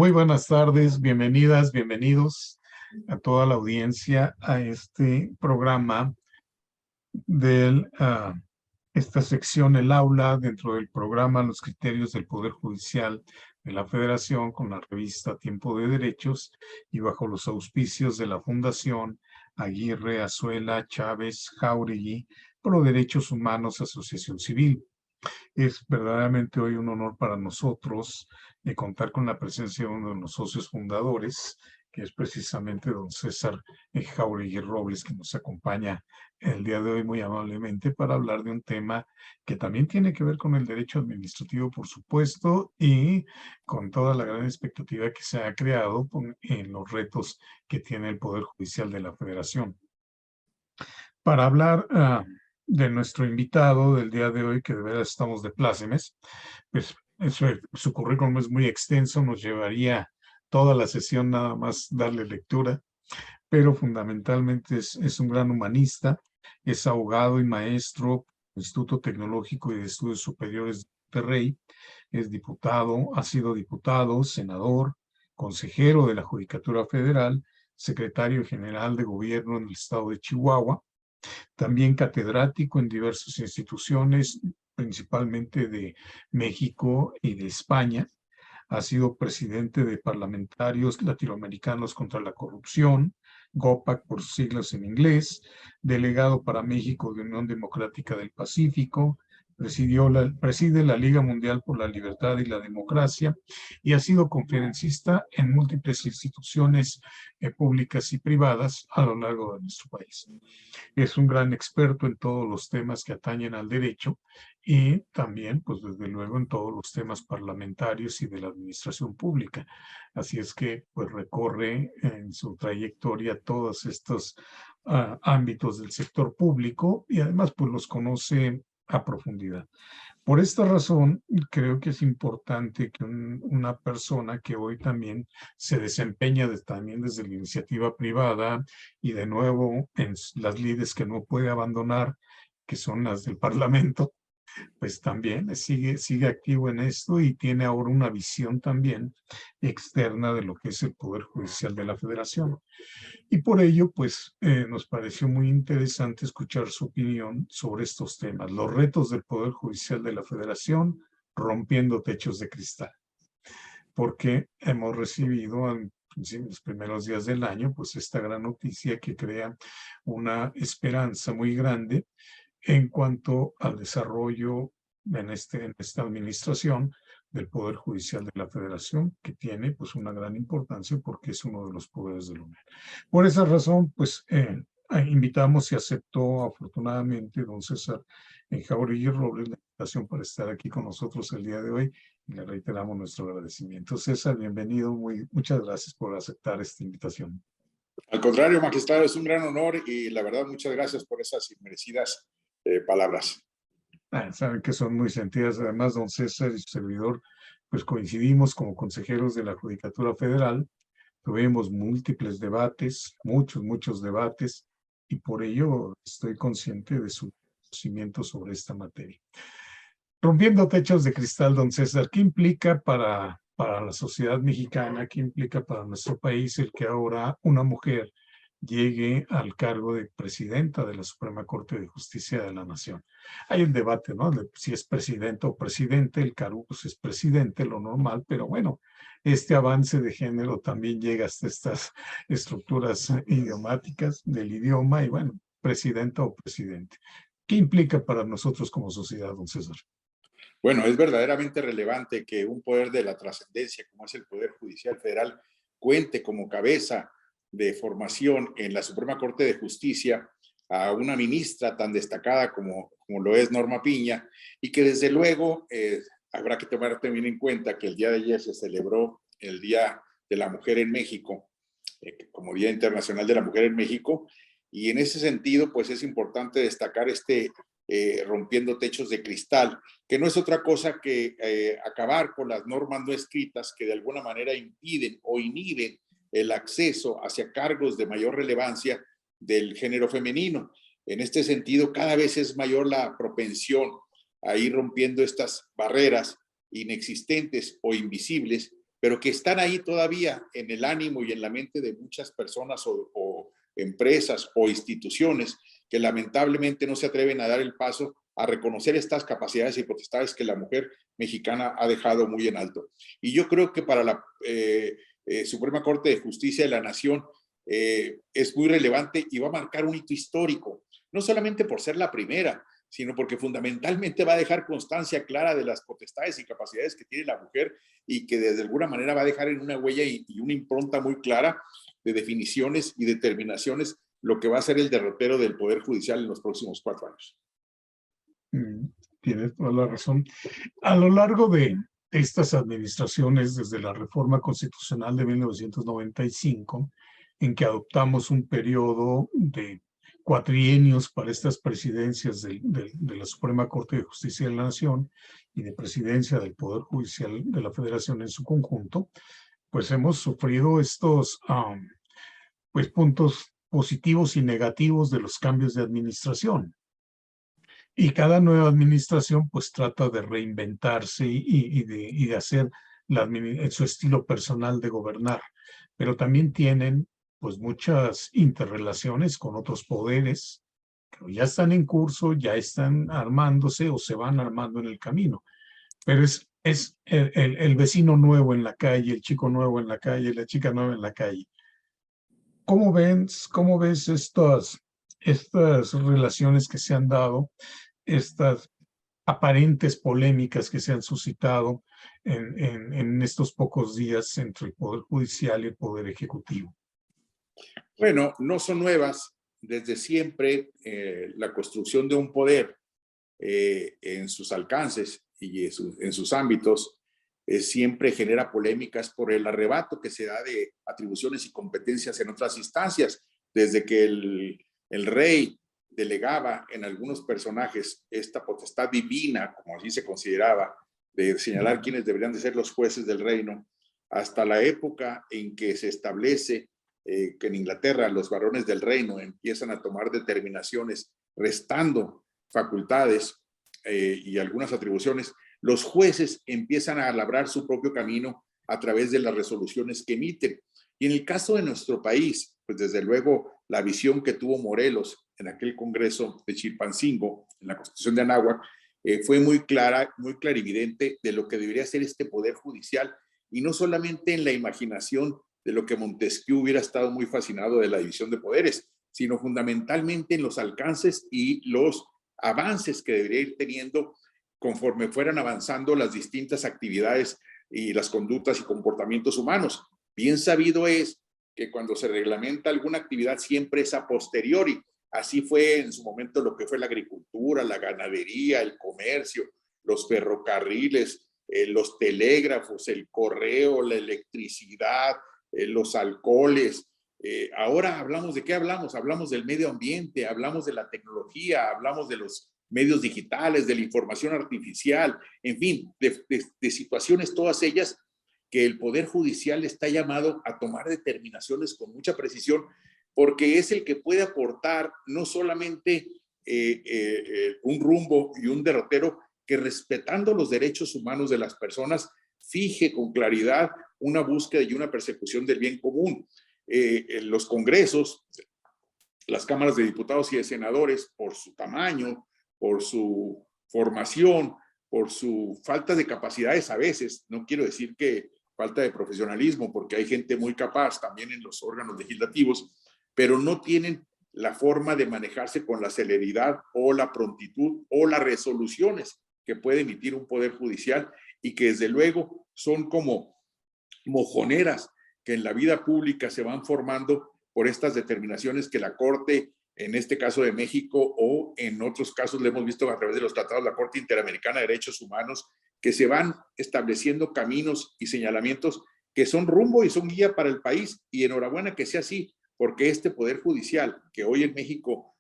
Muy buenas tardes, bienvenidas, bienvenidos a toda la audiencia a este programa de esta sección, el aula, dentro del programa Los Criterios del Poder Judicial de la Federación, con la revista Tiempo de Derechos y bajo los auspicios de la Fundación Aguirre, Azuela, Chávez, Jáuregui, Pro Derechos Humanos, Asociación Civil. Es verdaderamente hoy un honor para nosotros contar con la presencia de uno de los socios fundadores, que es precisamente don César Jáuregui Robles, que nos acompaña el día de hoy muy amablemente para hablar de un tema que también tiene que ver con el derecho administrativo, por supuesto, y con toda la gran expectativa que se ha creado en los retos que tiene el Poder Judicial de la Federación. Para hablar de nuestro invitado del día de hoy, que de veras estamos de plácemes, pues su currículum es muy extenso, nos llevaría toda la sesión nada más darle lectura, pero fundamentalmente es un gran humanista, es abogado y maestro del Instituto Tecnológico y de Estudios Superiores de Monterrey, es diputado, ha sido diputado, senador, consejero de la Judicatura Federal, secretario general de Gobierno en el estado de Chihuahua, también catedrático en diversas instituciones, principalmente de México y de España. Ha sido presidente de Parlamentarios Latinoamericanos contra la Corrupción, GOPAC por sus siglas en inglés, delegado para México de Unión Democrática del Pacífico, preside la Liga Mundial por la Libertad y la Democracia y ha sido conferencista en múltiples instituciones públicas y privadas a lo largo de nuestro país. Es un gran experto en todos los temas que atañen al derecho y también, pues desde luego, en todos los temas parlamentarios y de la administración pública. Así es que, pues recorre en su trayectoria todos estos ámbitos del sector público y además, pues los conoce a profundidad. Por esta razón, creo que es importante que una persona que hoy también se desempeña también desde la iniciativa privada y de nuevo en las lides que no puede abandonar, que son las del Parlamento, pues también sigue activo en esto y tiene ahora una visión también externa de lo que es el Poder Judicial de la Federación. Y por ello, pues, nos pareció muy interesante escuchar su opinión sobre estos temas, los retos del Poder Judicial de la Federación, rompiendo techos de cristal, porque hemos recibido en los primeros días del año, pues, esta gran noticia que crea una esperanza muy grande en cuanto al desarrollo en esta administración del Poder Judicial de la Federación, que tiene pues una gran importancia porque es uno de los poderes de la Unión. Por esa razón, pues invitamos y aceptó afortunadamente don César Jáuregui Robles la invitación para estar aquí con nosotros el día de hoy y le reiteramos nuestro agradecimiento. César, bienvenido, muchas gracias por aceptar esta invitación. Al contrario, magistrado, es un gran honor y la verdad muchas gracias por esas inmerecidas palabras. Saben que son muy sentidas. Además, don César y su servidor, pues coincidimos como consejeros de la Judicatura Federal. Tuvimos múltiples debates, muchos debates, y por ello estoy consciente de su conocimiento sobre esta materia. Rompiendo techos de cristal, don César, ¿qué implica para la sociedad mexicana, qué implica para nuestro país el que ahora una mujer llegue al cargo de presidenta de la Suprema Corte de Justicia de la Nación? Hay el debate, ¿no? De si es presidenta o presidente, el cargo pues es presidente, lo normal, pero bueno, este avance de género también llega hasta estas estructuras idiomáticas del idioma y bueno, presidenta o presidente. ¿Qué implica para nosotros como sociedad, don César? Bueno, es verdaderamente relevante que un poder de la trascendencia, como es el Poder Judicial Federal, cuente como cabeza de formación en la Suprema Corte de Justicia a una ministra tan destacada como lo es Norma Piña, y que desde luego habrá que tomar también en cuenta que el día de ayer se celebró el Día de la Mujer en México, como Día Internacional de la Mujer en México, y en ese sentido pues es importante destacar rompiendo techos de cristal, que no es otra cosa que acabar con las normas no escritas que de alguna manera impiden o inhiben el acceso hacia cargos de mayor relevancia del género femenino. En este sentido, cada vez es mayor la propensión a ir rompiendo estas barreras inexistentes o invisibles, pero que están ahí todavía en el ánimo y en la mente de muchas personas o empresas o instituciones que lamentablemente no se atreven a dar el paso a reconocer estas capacidades y potestades que la mujer mexicana ha dejado muy en alto. Y yo creo que para la Suprema Corte de Justicia de la Nación es muy relevante y va a marcar un hito histórico, no solamente por ser la primera, sino porque fundamentalmente va a dejar constancia clara de las potestades y capacidades que tiene la mujer y que de alguna manera va a dejar en una huella y una impronta muy clara de definiciones y determinaciones lo que va a ser el derrotero del Poder Judicial en los próximos 4 años. Tienes toda la razón. A lo largo de estas administraciones, desde la reforma constitucional de 1995, en que adoptamos un periodo de cuatrienios para estas presidencias de la Suprema Corte de Justicia de la Nación y de presidencia del Poder Judicial de la Federación en su conjunto, pues hemos sufrido estos pues puntos positivos y negativos de los cambios de administración. Y cada nueva administración pues trata de reinventarse y de hacer su estilo personal de gobernar, pero también tienen pues muchas interrelaciones con otros poderes que ya están en curso, ya están armándose o se van armando en el camino. Pero es el vecino nuevo en la calle, el chico nuevo en la calle, la chica nueva en la calle. ¿Cómo ves estas relaciones que se han dado, estas aparentes polémicas que se han suscitado en estos pocos días entre el Poder Judicial y el Poder Ejecutivo? Bueno, no son nuevas. Desde siempre la construcción de un poder en sus alcances y en sus ámbitos siempre genera polémicas por el arrebato que se da de atribuciones y competencias en otras instancias. Desde que el rey delegaba en algunos personajes esta potestad divina, como así se consideraba, de señalar quiénes deberían de ser los jueces del reino, hasta la época en que se establece que en Inglaterra los varones del reino empiezan a tomar determinaciones restando facultades y algunas atribuciones, los jueces empiezan a labrar su propio camino a través de las resoluciones que emiten. Y en el caso de nuestro país, pues desde luego la visión que tuvo Morelos en aquel Congreso de Chilpancingo, en la Constitución de Anáhuac, fue muy clara, muy clarividente de lo que debería ser este Poder Judicial, y no solamente en la imaginación de lo que Montesquieu hubiera estado muy fascinado de la división de poderes, sino fundamentalmente en los alcances y los avances que debería ir teniendo conforme fueran avanzando las distintas actividades y las conductas y comportamientos humanos. Bien sabido es que cuando se reglamenta alguna actividad siempre es a posteriori. Así fue en su momento lo que fue la agricultura, la ganadería, el comercio, los ferrocarriles, los telégrafos, el correo, la electricidad, los alcoholes. Ahora hablamos de qué hablamos. Hablamos del medio ambiente, hablamos de la tecnología, hablamos de los medios digitales, de la información artificial, en fin, de situaciones todas ellas que el Poder Judicial está llamado a tomar determinaciones con mucha precisión, porque es el que puede aportar no solamente un rumbo y un derrotero que, respetando los derechos humanos de las personas, fije con claridad una búsqueda y una persecución del bien común. En los congresos, las cámaras de diputados y de senadores, por su tamaño, por su formación, por su falta de capacidades a veces, no quiero decir que falta de profesionalismo, porque hay gente muy capaz también en los órganos legislativos, pero no tienen la forma de manejarse con la celeridad o la prontitud o las resoluciones que puede emitir un poder judicial, y que desde luego son como mojoneras que en la vida pública se van formando por estas determinaciones que la Corte, en este caso de México o en otros casos le hemos visto a través de los tratados de la Corte Interamericana de Derechos Humanos, que se van estableciendo caminos y señalamientos que son rumbo y son guía para el país. Y enhorabuena que sea así, porque este Poder Judicial, que hoy en México,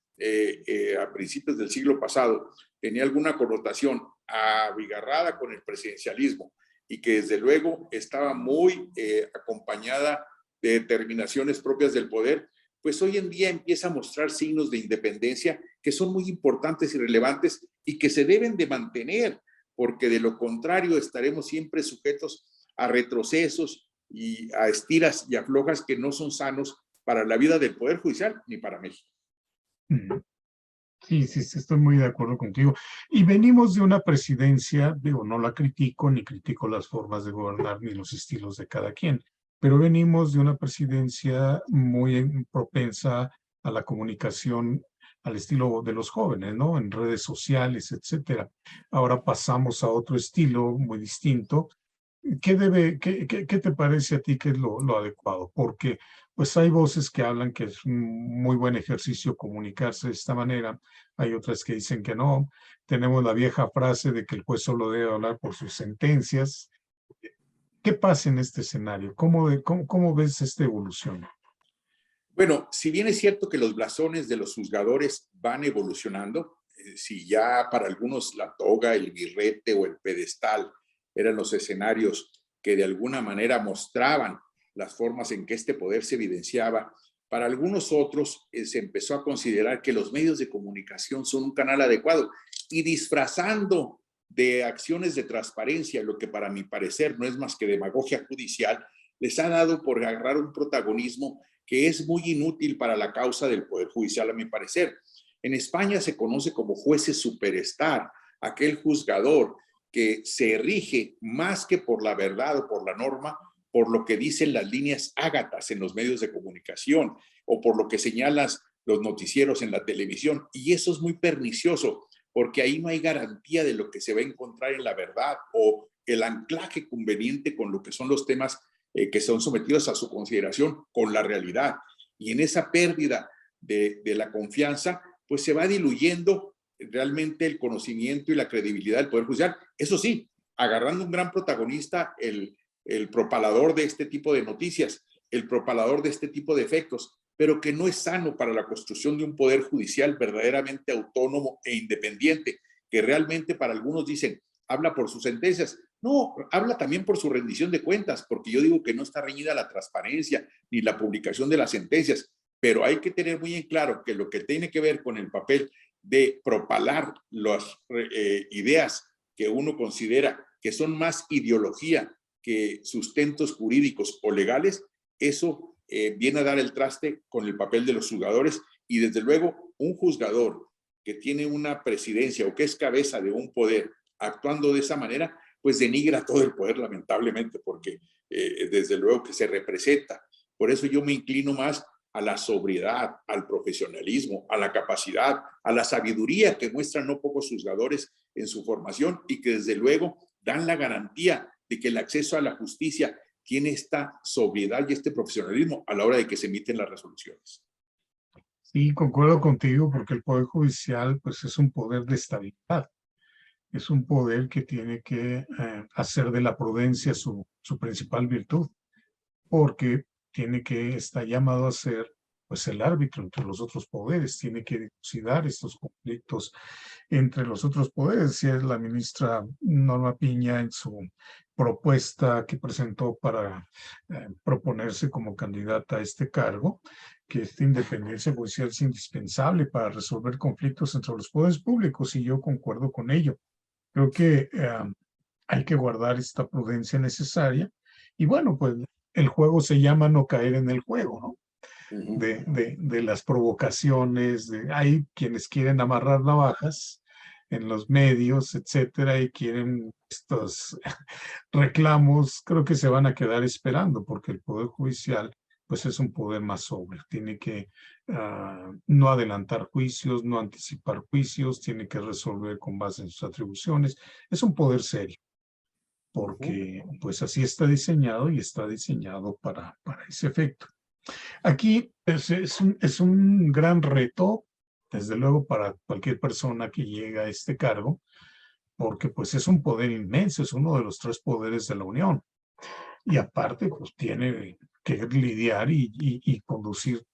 a principios del siglo pasado, tenía alguna connotación abigarrada con el presidencialismo y que desde luego estaba muy acompañada de determinaciones propias del poder, pues hoy en día empieza a mostrar signos de independencia que son muy importantes y relevantes y que se deben de mantener, porque de lo contrario estaremos siempre sujetos a retrocesos y a estiras y aflojas que no son sanos para la vida del Poder Judicial ni para México. Ujú. Sí, sí, sí, estoy muy de acuerdo contigo. Y venimos de una presidencia, digo, no la critico, ni critico las formas de gobernar, ni los estilos de cada quien, pero venimos de una presidencia muy propensa a la comunicación al estilo de los jóvenes, ¿no? En redes sociales, etcétera. Ahora pasamos a otro estilo muy distinto. ¿Qué te parece a ti que es lo adecuado? Porque pues hay voces que hablan que es un muy buen ejercicio comunicarse de esta manera, hay otras que dicen que no. Tenemos la vieja frase de que el juez solo debe hablar por sus sentencias. ¿Qué pasa en este escenario? ¿Cómo ves esta evolución? Bueno, si bien es cierto que los blasones de los juzgadores van evolucionando, si ya para algunos la toga, el birrete o el pedestal eran los escenarios que de alguna manera mostraban las formas en que este poder se evidenciaba, para algunos otros se empezó a considerar que los medios de comunicación son un canal adecuado y disfrazando de acciones de transparencia, lo que para mi parecer no es más que demagogia judicial, les ha dado por agarrar un protagonismo que es muy inútil para la causa del Poder Judicial, a mi parecer. En España se conoce como jueces superstar, aquel juzgador que se rige más que por la verdad o por la norma, por lo que dicen las líneas ágatas en los medios de comunicación o por lo que señalan los noticieros en la televisión. Y eso es muy pernicioso, porque ahí no hay garantía de lo que se va a encontrar en la verdad o el anclaje conveniente con lo que son los temas que son sometidos a su consideración con la realidad. Y en esa pérdida de la confianza, pues se va diluyendo realmente el conocimiento y la credibilidad del Poder Judicial. Eso sí, agarrando un gran protagonista, el propalador de este tipo de noticias, el propalador de este tipo de efectos, pero que no es sano para la construcción de un Poder Judicial verdaderamente autónomo e independiente, que realmente para algunos dicen, habla por sus sentencias. No, habla también por su rendición de cuentas, porque yo digo que no está reñida la transparencia ni la publicación de las sentencias, pero hay que tener muy en claro que lo que tiene que ver con el papel de propalar las ideas que uno considera que son más ideología que sustentos jurídicos o legales, eso viene a dar el traste con el papel de los juzgadores y desde luego un juzgador que tiene una presidencia o que es cabeza de un poder actuando de esa manera, pues denigra todo el poder lamentablemente, porque desde luego que se representa. Por eso yo me inclino más a la sobriedad, al profesionalismo, a la capacidad, a la sabiduría que muestran no pocos juzgadores en su formación y que desde luego dan la garantía de que el acceso a la justicia tiene esta sobriedad y este profesionalismo a la hora de que se emiten las resoluciones. Sí, concuerdo contigo porque el Poder Judicial pues es un poder de estabilidad. Es un poder que tiene que hacer de la prudencia su principal virtud, porque tiene que estar llamado a ser pues el árbitro entre los otros poderes, tiene que dilucidar estos conflictos entre los otros poderes. Si es la ministra Norma Piña en su propuesta que presentó para proponerse como candidata a este cargo, que esta independencia judicial es indispensable para resolver conflictos entre los poderes públicos, y yo concuerdo con ello. Creo que hay que guardar esta prudencia necesaria. Y bueno, pues el juego se llama no caer en el juego, ¿no? De las provocaciones, hay quienes quieren amarrar navajas en los medios, etcétera, y quieren estos reclamos, creo que se van a quedar esperando, porque el Poder Judicial, pues es un poder más sobrio, tiene que no adelantar juicios, no anticipar juicios, tiene que resolver con base en sus atribuciones, es un poder serio, porque pues así está diseñado y está diseñado para ese efecto. Aquí es un gran reto, desde luego, para cualquier persona que llega a este cargo, porque pues es un poder inmenso, es uno de los tres poderes de la Unión. Y aparte, pues tiene que lidiar y conducir,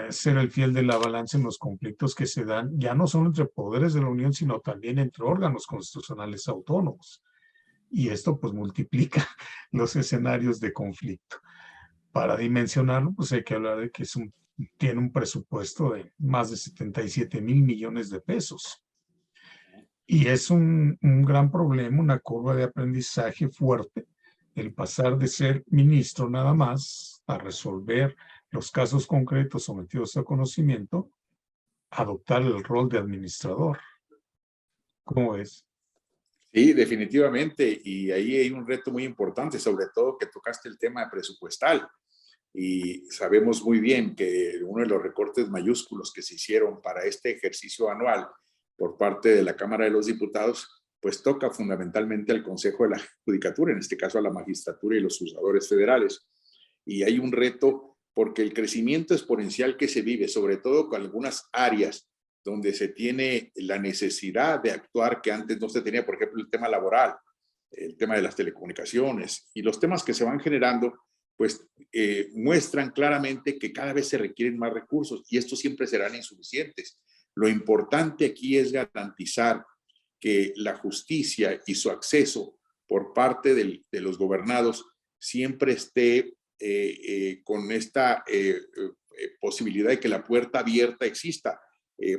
ser el fiel de la balanza en los conflictos que se dan, ya no solo entre poderes de la Unión, sino también entre órganos constitucionales autónomos. Y esto pues multiplica los escenarios de conflicto. Para dimensionarlo, pues hay que hablar de que tiene un presupuesto de más de 77,000 millones de pesos. Y es un gran problema, una curva de aprendizaje fuerte el pasar de ser ministro nada más a resolver los casos concretos sometidos a conocimiento, adoptar el rol de administrador. ¿Cómo es? Sí, definitivamente. Y ahí hay un reto muy importante, sobre todo que tocaste el tema presupuestal. Y sabemos muy bien que uno de los recortes mayúsculos que se hicieron para este ejercicio anual por parte de la Cámara de los Diputados, pues toca fundamentalmente al Consejo de la Judicatura, en este caso a la magistratura y los juzgadores federales. Y hay un reto porque el crecimiento exponencial que se vive, sobre todo con algunas áreas donde se tiene la necesidad de actuar que antes no se tenía, por ejemplo, el tema laboral, el tema de las telecomunicaciones y los temas que se van generando, pues muestran claramente que cada vez se requieren más recursos y estos siempre serán insuficientes. Lo importante aquí es garantizar que la justicia y su acceso por parte de los gobernados siempre esté con esta posibilidad de que la puerta abierta exista.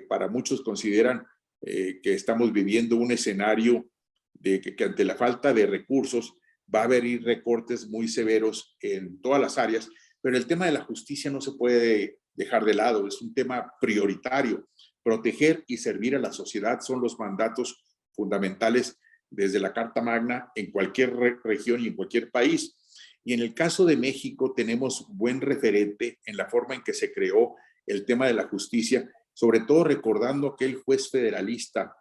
Para muchos consideran que estamos viviendo un escenario de que ante la falta de recursos va a haber recortes muy severos en todas las áreas, pero el tema de la justicia no se puede dejar de lado, es un tema prioritario. Proteger y servir a la sociedad son los mandatos fundamentales desde la Carta Magna en cualquier región y en cualquier país. Y en el caso de México tenemos buen referente en la forma en que se creó el tema de la justicia, sobre todo recordando aquel juez federalista,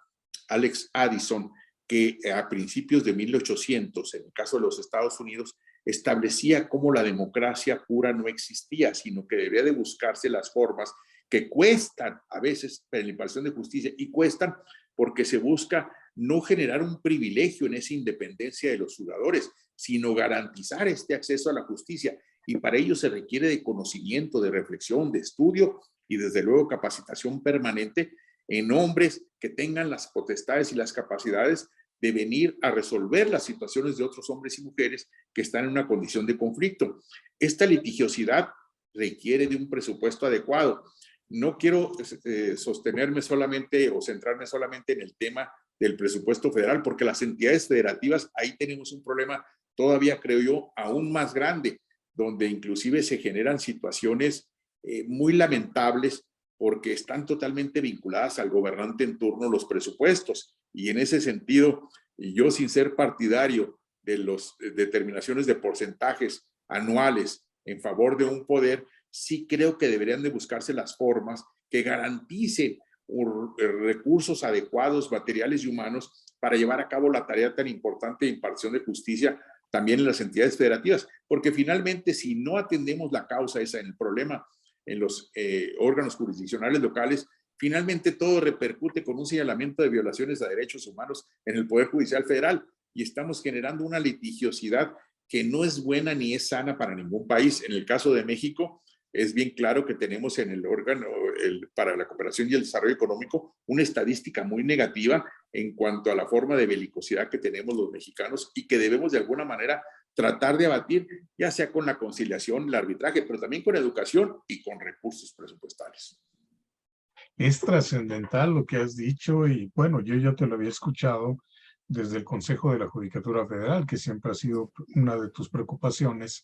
Alex Addison, que a principios de 1800, en el caso de los Estados Unidos, establecía cómo la democracia pura no existía, sino que debía de buscarse las formas que cuestan a veces para la impartición de justicia y cuestan porque se busca no generar un privilegio en esa independencia de los jugadores, sino garantizar este acceso a la justicia. Y para ello se requiere de conocimiento, de reflexión, de estudio y desde luego capacitación permanente en hombres que tengan las potestades y las capacidades de venir a resolver las situaciones de otros hombres y mujeres que están en una condición de conflicto. Esta litigiosidad requiere de un presupuesto adecuado. No quiero sostenerme solamente o centrarme solamente en el tema del presupuesto federal, porque las entidades federativas, ahí tenemos un problema todavía, creo yo, aún más grande, donde inclusive se generan situaciones muy lamentables porque están totalmente vinculadas al gobernante en turno los presupuestos. Y en ese sentido, yo sin ser partidario de las determinaciones de porcentajes anuales en favor de un poder, sí creo que deberían de buscarse las formas que garanticen recursos adecuados, materiales y humanos para llevar a cabo la tarea tan importante de impartición de justicia también en las entidades federativas, porque finalmente si no atendemos la causa esa en el problema en los órganos jurisdiccionales locales, finalmente todo repercute con un señalamiento de violaciones a derechos humanos en el Poder Judicial Federal y estamos generando una litigiosidad que no es buena ni es sana para ningún país. En el caso de México, es bien claro que tenemos en el órgano para la cooperación y el desarrollo económico una estadística muy negativa en cuanto a la forma de belicosidad que tenemos los mexicanos y que debemos de alguna manera tratar de abatir, ya sea con la conciliación, el arbitraje, pero también con educación y con recursos presupuestales. Es trascendental lo que has dicho y bueno, yo ya te lo había escuchado desde el Consejo de la Judicatura Federal, que siempre ha sido una de tus preocupaciones,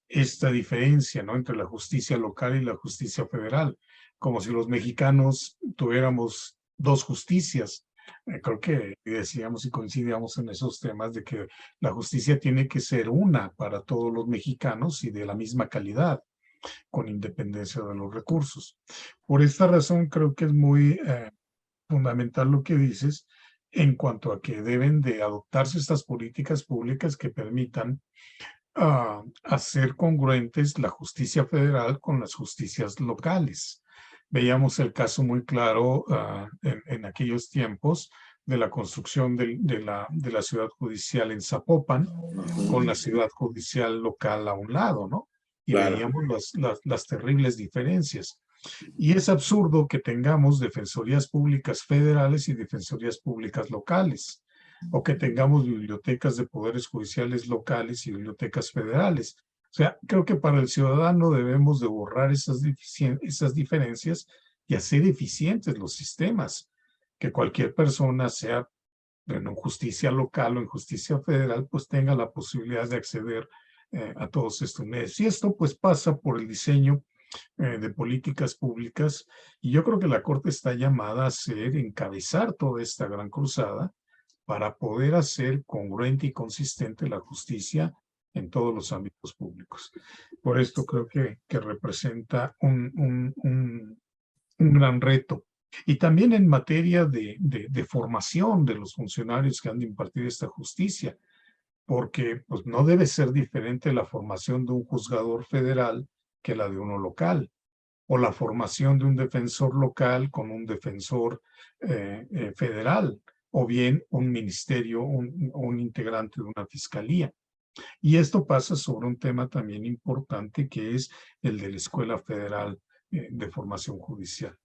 esta diferencia, ¿no?, entre la justicia local y la justicia federal, como si los mexicanos tuviéramos dos justicias. Creo que decíamos y coincidíamos en esos temas de que la justicia tiene que ser una para todos los mexicanos y de la misma calidad, con independencia de los recursos. Por esta razón, creo que es muy fundamental lo que dices en cuanto a que deben de adoptarse estas políticas públicas que permitan hacer congruentes la justicia federal con las justicias locales. Veíamos el caso muy claro en aquellos tiempos de la construcción de la ciudad judicial en Zapopan, con la ciudad judicial local a un lado, ¿no? Y Claro. veíamos las terribles diferencias. Y es absurdo que tengamos defensorías públicas federales y defensorías públicas locales, o que tengamos bibliotecas de poderes judiciales locales y bibliotecas federales. O sea, creo que para el ciudadano debemos de borrar esas diferencias y hacer eficientes los sistemas, que cualquier persona, sea en justicia local o en justicia federal, pues tenga la posibilidad de acceder a todos estos medios. Y esto pues pasa por el diseño de políticas públicas, y yo creo que la Corte está llamada a encabezar toda esta gran cruzada para poder hacer congruente y consistente la justicia en todos los ámbitos públicos. Por esto creo que representa un gran reto. Y también en materia de formación de los funcionarios que han de impartir esta justicia, porque pues, no debe ser diferente la formación de un juzgador federal que la de uno local, o la formación de un defensor local con un defensor federal, o bien un ministerio, un integrante de una fiscalía. Y esto pasa sobre un tema también importante que es el de la Escuela Federal de Formación Judicial.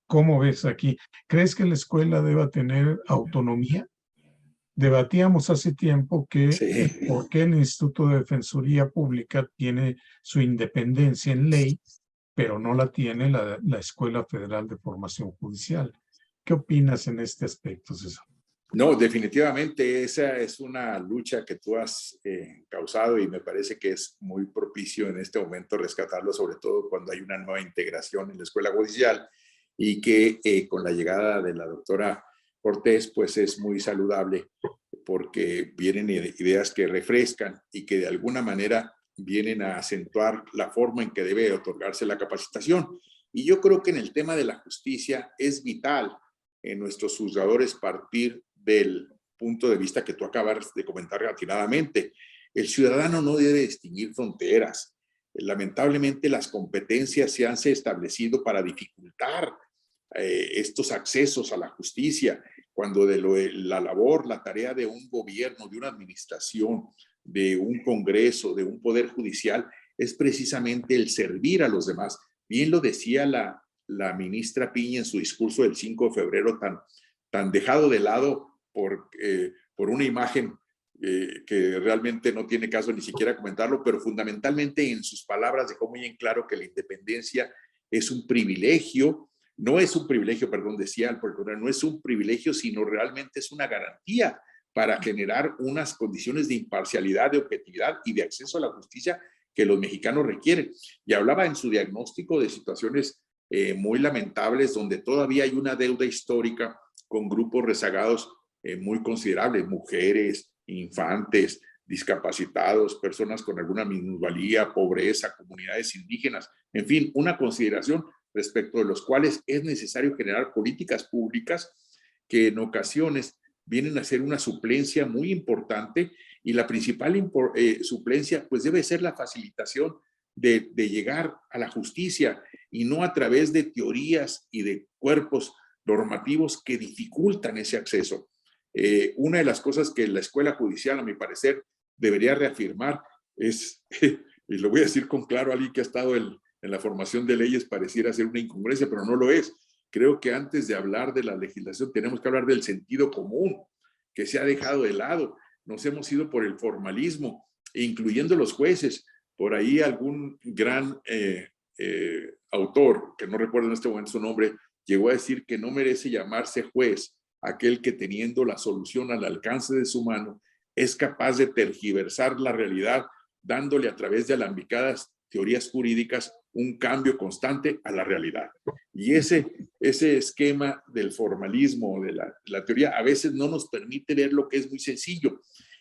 ¿Cómo ves aquí? ¿Crees que la escuela deba tener autonomía? Debatíamos hace tiempo que Sí. por qué el Instituto de Defensoría Pública tiene su independencia en ley, pero no la tiene la Escuela Federal de Formación Judicial. ¿Qué opinas en este aspecto, César? No, definitivamente esa es una lucha que tú has causado y me parece que es muy propicio en este momento rescatarlo, sobre todo cuando hay una nueva integración en la escuela judicial y que con la llegada de la doctora Cortés, pues es muy saludable porque vienen ideas que refrescan y que de alguna manera vienen a acentuar la forma en que debe otorgarse la capacitación. Y yo creo que en el tema de la justicia es vital en nuestros juzgadores partir del punto de vista que tú acabas de comentar atinadamente. El ciudadano no debe distinguir fronteras. Lamentablemente las competencias se han establecido para dificultar estos accesos a la justicia, cuando la labor, la tarea de un gobierno, de una administración, de un congreso, de un poder judicial, es precisamente el servir a los demás. Bien lo decía la ministra Piña en su discurso del 5 de febrero, tan dejado de lado por una imagen que realmente no tiene caso ni siquiera comentarlo, pero fundamentalmente en sus palabras dejó muy en claro que la independencia es un privilegio, no es un privilegio, perdón, decía, no es un privilegio, sino realmente es una garantía para generar unas condiciones de imparcialidad, de objetividad y de acceso a la justicia que los mexicanos requieren. Y hablaba en su diagnóstico de situaciones muy lamentables donde todavía hay una deuda histórica con grupos rezagados muy considerables, mujeres, infantes, discapacitados, personas con alguna minusvalía, pobreza, comunidades indígenas, en fin, una consideración respecto de los cuales es necesario generar políticas públicas que en ocasiones vienen a ser una suplencia muy importante, y la principal suplencia pues debe ser la facilitación de llegar a la justicia y no a través de teorías y de cuerpos normativos que dificultan ese acceso. Una de las cosas que la escuela judicial, a mi parecer, debería reafirmar es, y lo voy a decir con claro, alguien que ha estado en la formación de leyes pareciera ser una incongruencia, pero no lo es. Creo que antes de hablar de la legislación tenemos que hablar del sentido común, que se ha dejado de lado. Nos hemos ido por el formalismo, incluyendo los jueces. Por ahí algún gran autor, que no recuerdo en este momento su nombre, llegó a decir que no merece llamarse juez aquel que, teniendo la solución al alcance de su mano, es capaz de tergiversar la realidad, dándole a través de alambicadas teorías jurídicas un cambio constante a la realidad. Y ese esquema del formalismo, de la teoría, a veces no nos permite ver lo que es muy sencillo.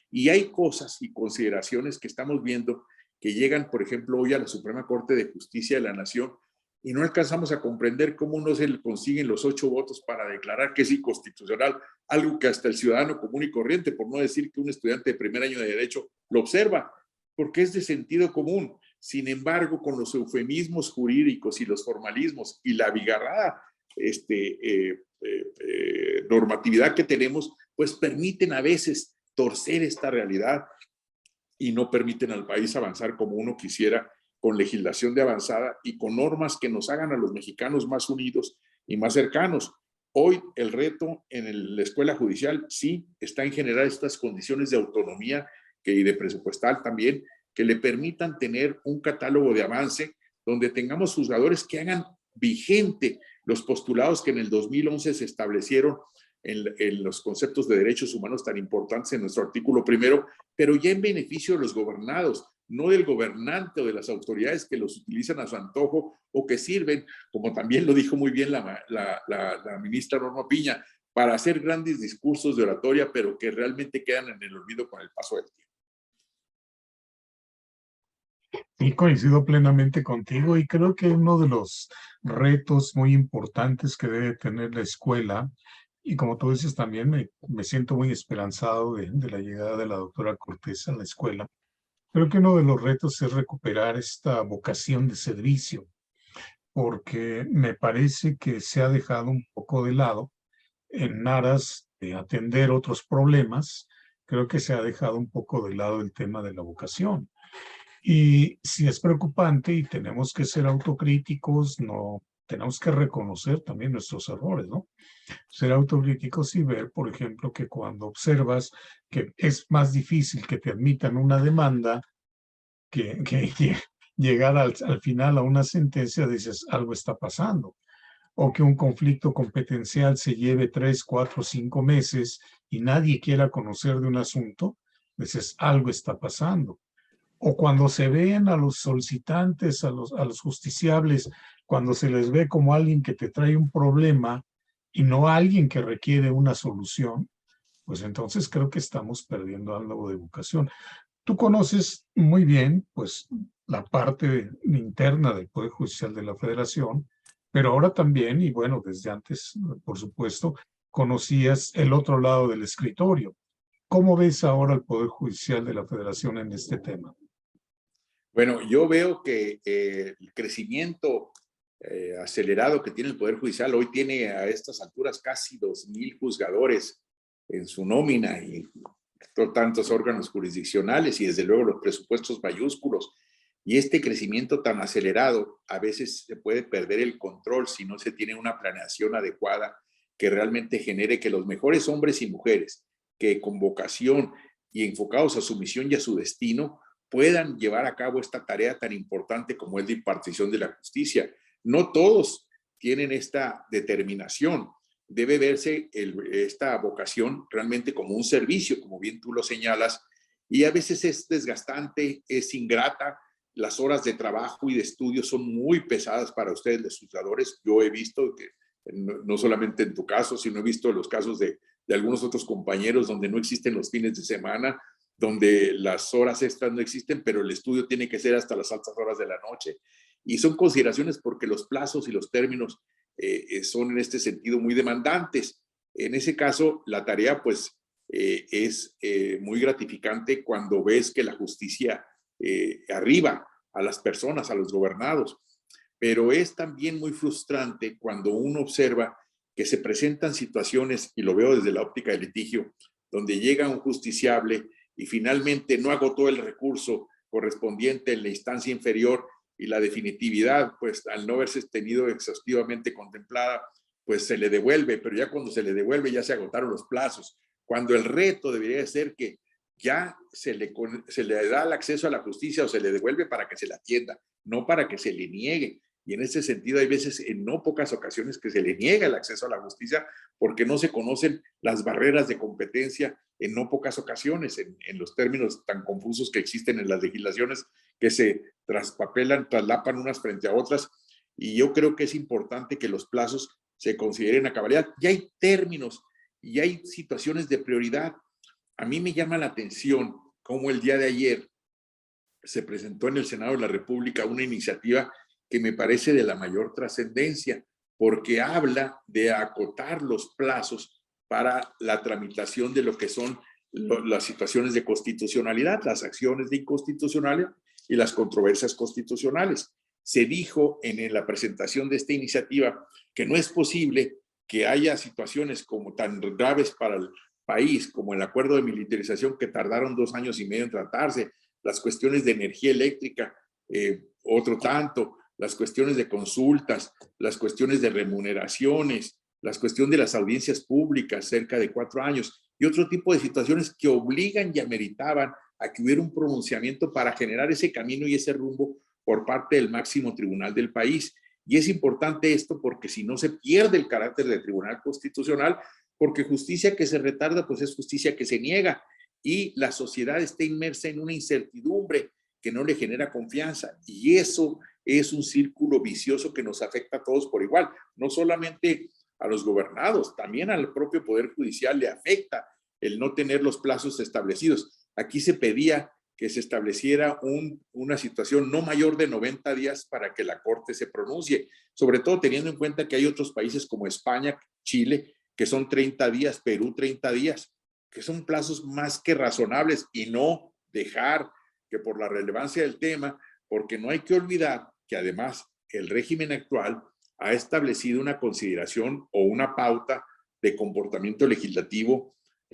Y hay cosas y consideraciones que estamos viendo que llegan, por ejemplo, hoy a la Suprema Corte de Justicia de la Nación, y no alcanzamos a comprender cómo no se le consiguen los 8 votos para declarar que es inconstitucional, algo que hasta el ciudadano común y corriente, por no decir que un estudiante de primer año de Derecho, lo observa, porque es de sentido común. Sin embargo, con los eufemismos jurídicos y los formalismos y la abigarrada normatividad que tenemos, pues permiten a veces torcer esta realidad y no permiten al país avanzar como uno quisiera, con legislación de avanzada y con normas que nos hagan a los mexicanos más unidos y más cercanos. Hoy el reto en la escuela judicial sí está en generar estas condiciones de autonomía y de presupuestal también, que le permitan tener un catálogo de avance donde tengamos juzgadores que hagan vigente los postulados que en el 2011 se establecieron en los conceptos de derechos humanos tan importantes en nuestro artículo primero, pero ya en beneficio de los gobernados, no del gobernante o de las autoridades que los utilizan a su antojo o que sirven, como también lo dijo muy bien la ministra Norma Piña, para hacer grandes discursos de oratoria, pero que realmente quedan en el olvido con el paso del tiempo. Sí, coincido plenamente contigo y creo que uno de los retos muy importantes que debe tener la escuela, y como tú dices también, me siento muy esperanzado de la llegada de la doctora Cortés a la escuela. Creo que uno de los retos es recuperar esta vocación de servicio, porque me parece que se ha dejado un poco de lado en aras de atender otros problemas. Creo que se ha dejado un poco de lado el tema de la vocación. Y si es preocupante y tenemos que ser autocríticos, no tenemos que reconocer también nuestros errores, ¿no? Ser autocríticos y ver, por ejemplo, que cuando observas que es más difícil que te admitan una demanda que llegar al final a una sentencia, dices, algo está pasando. O que un conflicto competencial se lleve 3, 4, 5 meses y nadie quiera conocer de un asunto, dices, algo está pasando. O cuando se ven a los solicitantes, a los justiciables, cuando se les ve como alguien que te trae un problema y no alguien que requiere una solución, pues entonces creo que estamos perdiendo algo de vocación. Tú conoces muy bien, pues, la parte interna del Poder Judicial de la Federación, pero ahora también, y bueno, desde antes, por supuesto, conocías el otro lado del escritorio. ¿Cómo ves ahora el Poder Judicial de la Federación en este tema? Bueno, yo veo que el crecimiento acelerado que tiene el Poder Judicial, hoy tiene a estas alturas casi 2,000 juzgadores en su nómina y tantos órganos jurisdiccionales y desde luego los presupuestos mayúsculos. Y este crecimiento tan acelerado a veces se puede perder el control si no se tiene una planeación adecuada que realmente genere que los mejores hombres y mujeres que con vocación y enfocados a su misión y a su destino puedan llevar a cabo esta tarea tan importante como es la impartición de la justicia. No todos tienen esta determinación. Debe verse esta vocación realmente como un servicio, como bien tú lo señalas, y a veces es desgastante, es ingrata. Las horas de trabajo y de estudio son muy pesadas para ustedes, los juzgadores. Yo he visto que no solamente en tu caso, sino he visto los casos de algunos otros compañeros donde no existen los fines de semana, donde las horas extras no existen, pero el estudio tiene que ser hasta las altas horas de la noche. Y son consideraciones porque los plazos y los términos son en este sentido muy demandantes. En ese caso, la tarea pues es muy gratificante cuando ves que la justicia arriba a las personas, a los gobernados, pero es también muy frustrante cuando uno observa que se presentan situaciones, y lo veo desde la óptica del litigio, donde llega un justiciable y finalmente no agotó el recurso correspondiente en la instancia inferior y la definitividad, pues al no haberse tenido exhaustivamente contemplada, pues se le devuelve, pero ya cuando se le devuelve ya se agotaron los plazos, cuando el reto debería ser que ya se le da el acceso a la justicia o se le devuelve para que se la atienda, no para que se le niegue. Y en ese sentido hay veces, en no pocas ocasiones, que se le niega el acceso a la justicia porque no se conocen las barreras de competencia en no pocas ocasiones, en los términos tan confusos que existen en las legislaciones que se traspapelan, traslapan unas frente a otras. Y yo creo que es importante que los plazos se consideren a cabalidad. Ya hay términos y hay situaciones de prioridad. A mí me llama la atención cómo el día de ayer se presentó en el Senado de la República una iniciativa que me parece de la mayor trascendencia, porque habla de acotar los plazos para la tramitación de lo que son las situaciones de constitucionalidad, las acciones de inconstitucionalidad y las controversias constitucionales. Se dijo en la presentación de esta iniciativa que no es posible que haya situaciones como tan graves para el país como el acuerdo de militarización que tardaron 2 años y medio en tratarse, las cuestiones de energía eléctrica, otro tanto, las cuestiones de consultas, las cuestiones de remuneraciones, las cuestiones de las audiencias públicas, cerca de 4 años, y otro tipo de situaciones que obligan y ameritaban a que hubiera un pronunciamiento para generar ese camino y ese rumbo por parte del máximo tribunal del país. Y es importante esto porque si no se pierde el carácter de tribunal constitucional, porque justicia que se retarda, pues es justicia que se niega, y la sociedad está inmersa en una incertidumbre que no le genera confianza, y eso es un círculo vicioso que nos afecta a todos por igual, no solamente a los gobernados, también al propio Poder Judicial le afecta el no tener los plazos establecidos. Aquí se pedía que se estableciera una situación no mayor de 90 días para que la Corte se pronuncie, sobre todo teniendo en cuenta que hay otros países como España, Chile, que son 30 días, Perú 30 días, que son plazos más que razonables, y no dejar que por la relevancia del tema, porque no hay que olvidar que además el régimen actual ha establecido una consideración o una pauta de comportamiento legislativo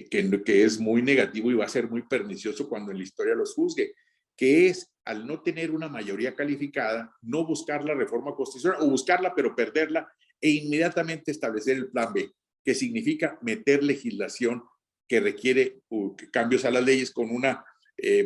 que es muy negativo y va a ser muy pernicioso cuando en la historia los juzgue, que es, al no tener una mayoría calificada, no buscar la reforma constitucional, o buscarla pero perderla, e inmediatamente establecer el plan B, que significa meter legislación que requiere cambios a las leyes con una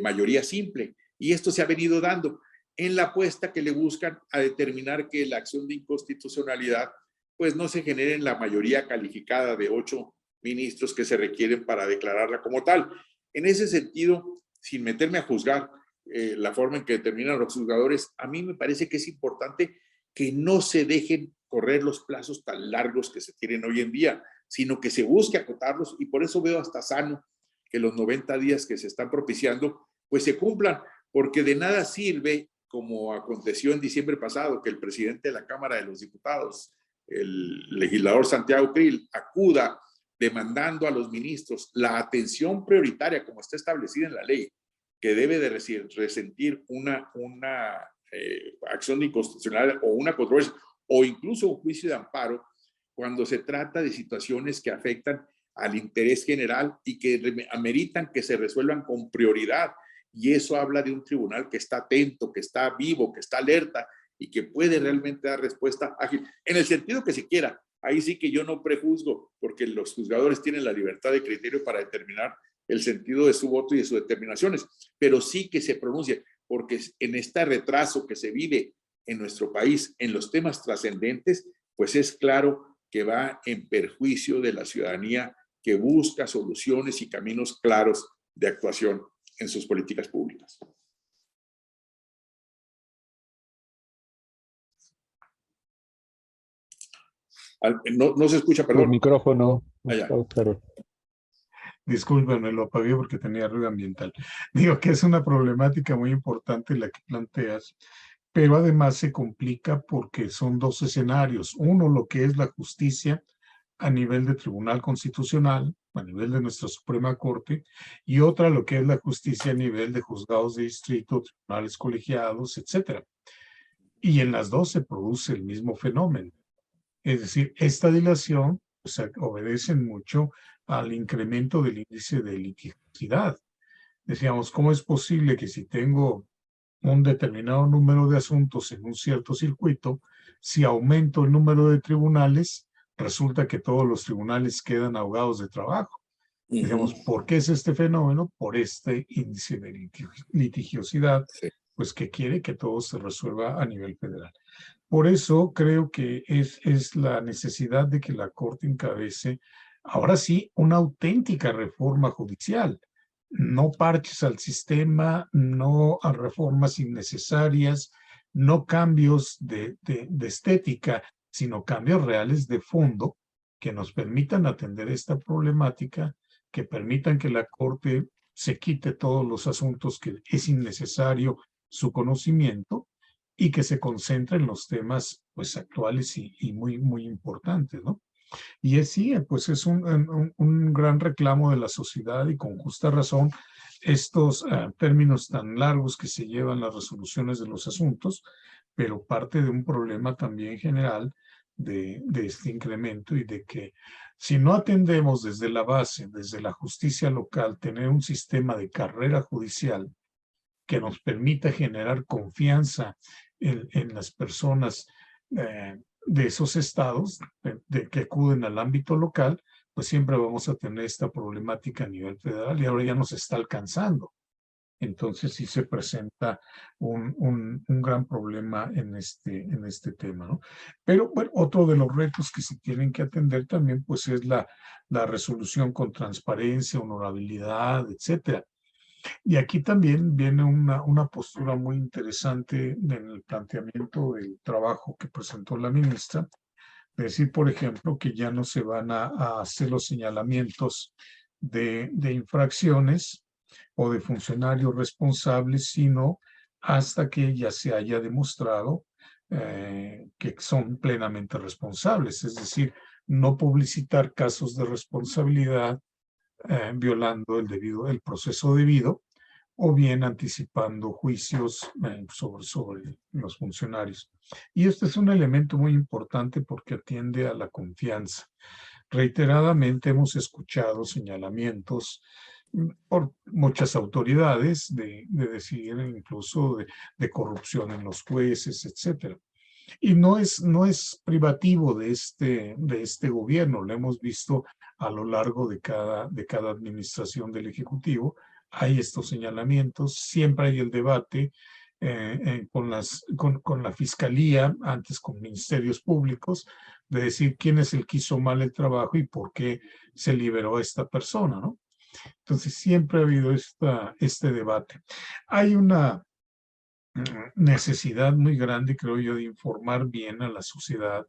mayoría simple. Y esto se ha venido dando en la apuesta que le buscan a determinar que la acción de inconstitucionalidad pues no se genere en la mayoría calificada de 8 ministros que se requieren para declararla como tal. En ese sentido, sin meterme a juzgar la forma en que determinan los juzgadores, a mí me parece que es importante que no se dejen correr los plazos tan largos que se tienen hoy en día, sino que se busque acotarlos, y por eso veo hasta sano que los 90 días que se están propiciando pues se cumplan, porque de nada sirve, como aconteció en diciembre pasado, que el presidente de la Cámara de los Diputados, el legislador Santiago Krill, acuda demandando a los ministros la atención prioritaria, como está establecida en la ley, que debe de resentir una acción de inconstitucionalidad o una controversia, o incluso un juicio de amparo, cuando se trata de situaciones que afectan al interés general y que ameritan que se resuelvan con prioridad. Y eso habla de un tribunal que está atento, que está vivo, que está alerta y que puede realmente dar respuesta ágil, en el sentido que se quiera. Ahí sí que yo no prejuzgo, porque los juzgadores tienen la libertad de criterio para determinar el sentido de su voto y de sus determinaciones, pero sí que se pronuncie, porque en este retraso que se vive en nuestro país en los temas trascendentes, pues es claro que va en perjuicio de la ciudadanía que busca soluciones y caminos claros de actuación en sus políticas públicas. No se escucha, perdón. Por micrófono. Allá. Discúlpenme, lo apagué porque tenía ruido ambiental. Digo que es una problemática muy importante la que planteas, pero además se complica porque son dos escenarios. Uno, lo que es la justicia a nivel de Tribunal Constitucional, a nivel de nuestra Suprema Corte, y otra, lo que es la justicia a nivel de juzgados de distrito, tribunales colegiados, etcétera. Y en las dos se produce el mismo fenómeno. Es decir, esta dilación pues, obedece mucho al incremento del índice de litigiosidad. Decíamos, ¿cómo es posible que si tengo un determinado número de asuntos en un cierto circuito, si aumento el número de tribunales, resulta que todos los tribunales quedan ahogados de trabajo? Decíamos, ¿por qué es este fenómeno? Por este índice de litigiosidad, pues que quiere que todo se resuelva a nivel federal. Por eso creo que es la necesidad de que la Corte encabece, ahora sí, una auténtica reforma judicial. No parches al sistema, no a reformas innecesarias, no cambios de estética, sino cambios reales de fondo que nos permitan atender esta problemática, que permitan que la Corte se quite todos los asuntos que es innecesario su conocimiento y que se concentre en los temas pues actuales y muy, muy importantes, ¿no? Y sí, pues es un gran reclamo de la sociedad y con justa razón estos términos tan largos que se llevan las resoluciones de los asuntos, pero parte de un problema también general de este incremento y de que si no atendemos desde la base, desde la justicia local, tener un sistema de carrera judicial que nos permita generar confianza en las personas de esos estados que acuden al ámbito local, pues siempre vamos a tener esta problemática a nivel federal y ahora ya nos está alcanzando. entonces sí se presenta un gran problema en este tema, ¿no? Pero bueno, otro de los retos que se tienen que atender también, pues es la resolución con transparencia, honorabilidad, etcétera. Y aquí también viene una postura muy interesante en el planteamiento del trabajo que presentó la ministra, decir, por ejemplo, que ya no se van a hacer los señalamientos de infracciones o de funcionarios responsables, sino hasta que ya se haya demostrado que son plenamente responsables, es decir, no publicitar casos de responsabilidad violando el proceso debido o bien anticipando juicios sobre los funcionarios. Y este es un elemento muy importante porque atiende a la confianza. Reiteradamente hemos escuchado señalamientos por muchas autoridades de decir incluso de corrupción en los jueces, etcétera. Y no es privativo de este gobierno, lo hemos visto a lo largo de cada administración del Ejecutivo. Hay estos señalamientos, siempre hay el debate con la Fiscalía, antes con ministerios públicos, de decir quién es el que hizo mal el trabajo y por qué se liberó a esta persona, ¿no? Entonces siempre ha habido este debate. Hay una necesidad muy grande, creo yo, de informar bien a la sociedad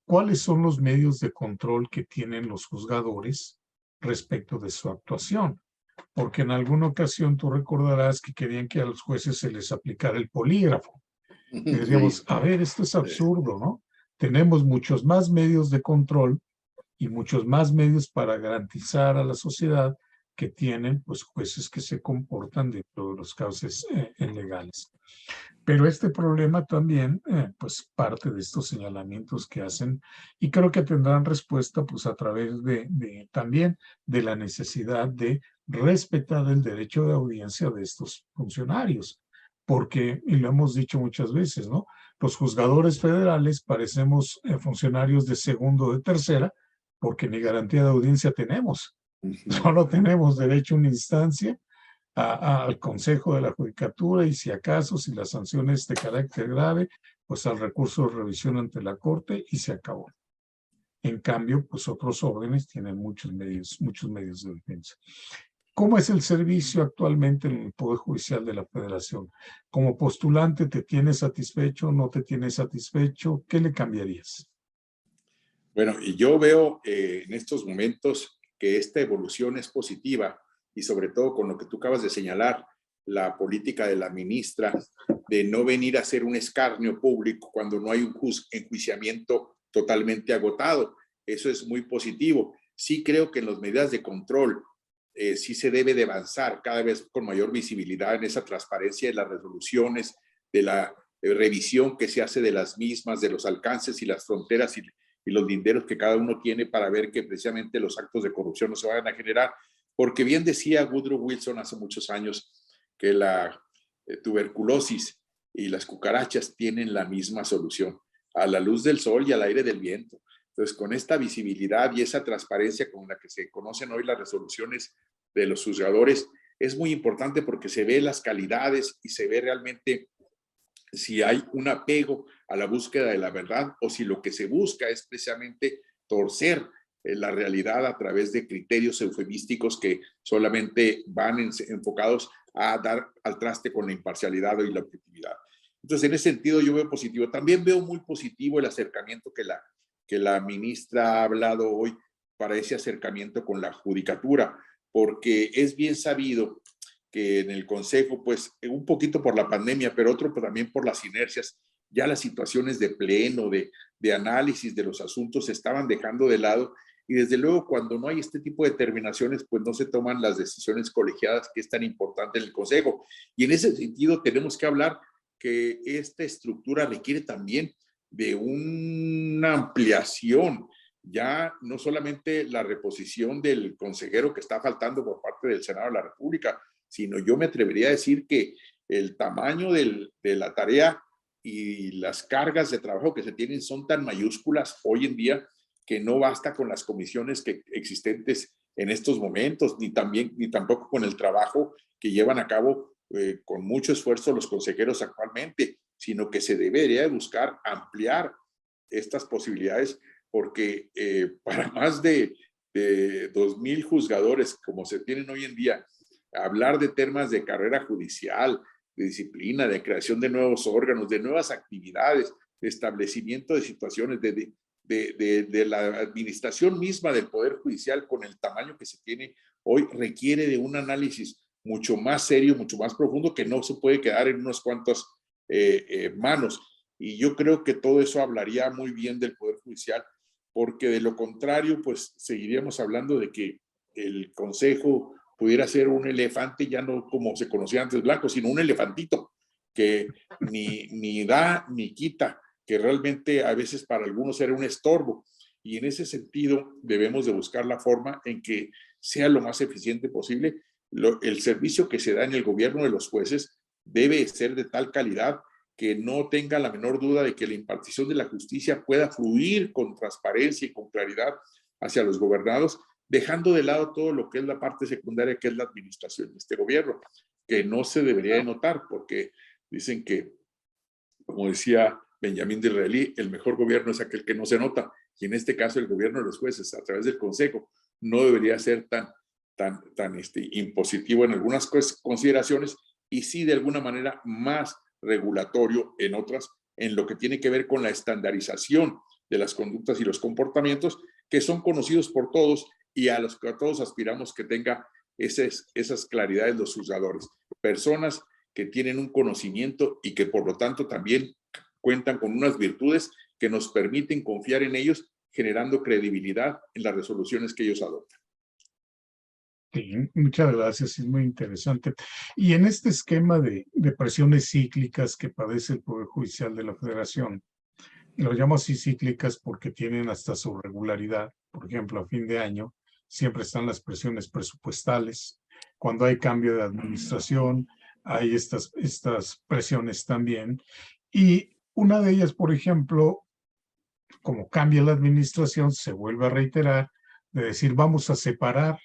cuáles son los medios de control que tienen los juzgadores respecto de su actuación. Porque en alguna ocasión tú recordarás que querían que a los jueces se les aplicara el polígrafo. Y Sí, decíamos, a ver, esto es absurdo, ¿no? Tenemos muchos más medios de control y muchos más medios para garantizar a la sociedad que tienen pues jueces que se comportan dentro de los cauces legales. Pero este problema también, pues parte de estos señalamientos que hacen y creo que tendrán respuesta pues a través también de la necesidad de respetar el derecho de audiencia de estos funcionarios. Porque, y lo hemos dicho muchas veces, ¿no? Los juzgadores federales parecemos funcionarios de segundo o de tercera porque ni garantía de audiencia tenemos. Solo tenemos derecho a una instancia al Consejo de la Judicatura y si acaso, si la sanción es de carácter grave, pues al recurso de revisión ante la Corte y se acabó. En cambio, pues otros órdenes tienen muchos medios de defensa. ¿Cómo es el servicio actualmente en el Poder Judicial de la Federación? Como postulante, ¿te tienes satisfecho? ¿No te tienes satisfecho? ¿Qué le cambiarías? bueno, y yo veo en estos momentos que esta evolución es positiva y sobre todo con lo que tú acabas de señalar, la política de la ministra de no venir a hacer un escarnio público cuando no hay un enjuiciamiento totalmente agotado. Eso es muy positivo. Sí creo que en las medidas de control sí se debe de avanzar cada vez con mayor visibilidad en esa transparencia de las resoluciones, de la revisión que se hace de las mismas, de los alcances y las fronteras y los linderos que cada uno tiene para ver que precisamente los actos de corrupción no se vayan a generar. Porque bien decía Woodrow Wilson hace muchos años que la tuberculosis y las cucarachas tienen la misma solución, a la luz del sol y al aire del viento. Entonces, con esta visibilidad y esa transparencia con la que se conocen hoy las resoluciones de los juzgadores, es muy importante porque se ve las calidades y se ve realmente si hay un apego a la búsqueda de la verdad o si lo que se busca es precisamente torcer la realidad a través de criterios eufemísticos que solamente van enfocados a dar al traste con la imparcialidad y la objetividad. Entonces, en ese sentido, yo veo positivo. También veo muy positivo el acercamiento que la ministra ha hablado hoy para ese acercamiento con la judicatura, porque es bien sabido que en el Consejo, pues un poquito por la pandemia, pero otro pues, también por las inercias, ya las situaciones de pleno, de análisis de los asuntos se estaban dejando de lado y desde luego cuando no hay este tipo de determinaciones, pues no se toman las decisiones colegiadas que es tan importante en el Consejo. Y en ese sentido tenemos que hablar que esta estructura requiere también de una ampliación, ya no solamente la reposición del consejero que está faltando por parte del Senado de la República, sino yo me atrevería a decir que el tamaño de la tarea y las cargas de trabajo que se tienen son tan mayúsculas hoy en día que no basta con las comisiones existentes en estos momentos, ni tampoco con el trabajo que llevan a cabo con mucho esfuerzo los consejeros actualmente, sino que se debería buscar ampliar estas posibilidades, porque para más de 2,000 juzgadores, como se tienen hoy en día, hablar de temas de carrera judicial, de disciplina, de creación de nuevos órganos, de nuevas actividades, de establecimiento de situaciones, de la administración misma del Poder Judicial con el tamaño que se tiene hoy, requiere de un análisis mucho más serio, mucho más profundo, que no se puede quedar en unos cuantos manos. Y yo creo que todo eso hablaría muy bien del Poder Judicial, porque de lo contrario, pues seguiríamos hablando de que el Consejo pudiera ser un elefante, ya no como se conocía antes blanco, sino un elefantito que ni da ni quita, que realmente a veces para algunos era un estorbo. Y en ese sentido debemos de buscar la forma en que sea lo más eficiente posible. El servicio que se da en el gobierno de los jueces debe ser de tal calidad que no tenga la menor duda de que la impartición de la justicia pueda fluir con transparencia y con claridad hacia los gobernados, dejando de lado todo lo que es la parte secundaria, que es la administración de este gobierno, que no se debería de notar, porque dicen que, como decía Benjamín Disraeli, el mejor gobierno es aquel que no se nota, y en este caso el gobierno de los jueces, a través del Consejo, no debería ser tan impositivo en algunas consideraciones, y sí de alguna manera más regulatorio en otras, en lo que tiene que ver con la estandarización de las conductas y los comportamientos que son conocidos por todos y a los que todos aspiramos que tenga esas claridades los juzgadores. Personas que tienen un conocimiento y que por lo tanto también cuentan con unas virtudes que nos permiten confiar en ellos, generando credibilidad en las resoluciones que ellos adoptan. Sí, muchas gracias, es muy interesante. Y en este esquema de presiones cíclicas que padece el Poder Judicial de la Federación, y lo llamo así cíclicas porque tienen hasta su regularidad. Por ejemplo, a fin de año siempre están las presiones presupuestales. Cuando hay cambio de administración, hay estas presiones también. Y una de ellas, por ejemplo, como cambia la administración, se vuelve a reiterar de decir vamos a separar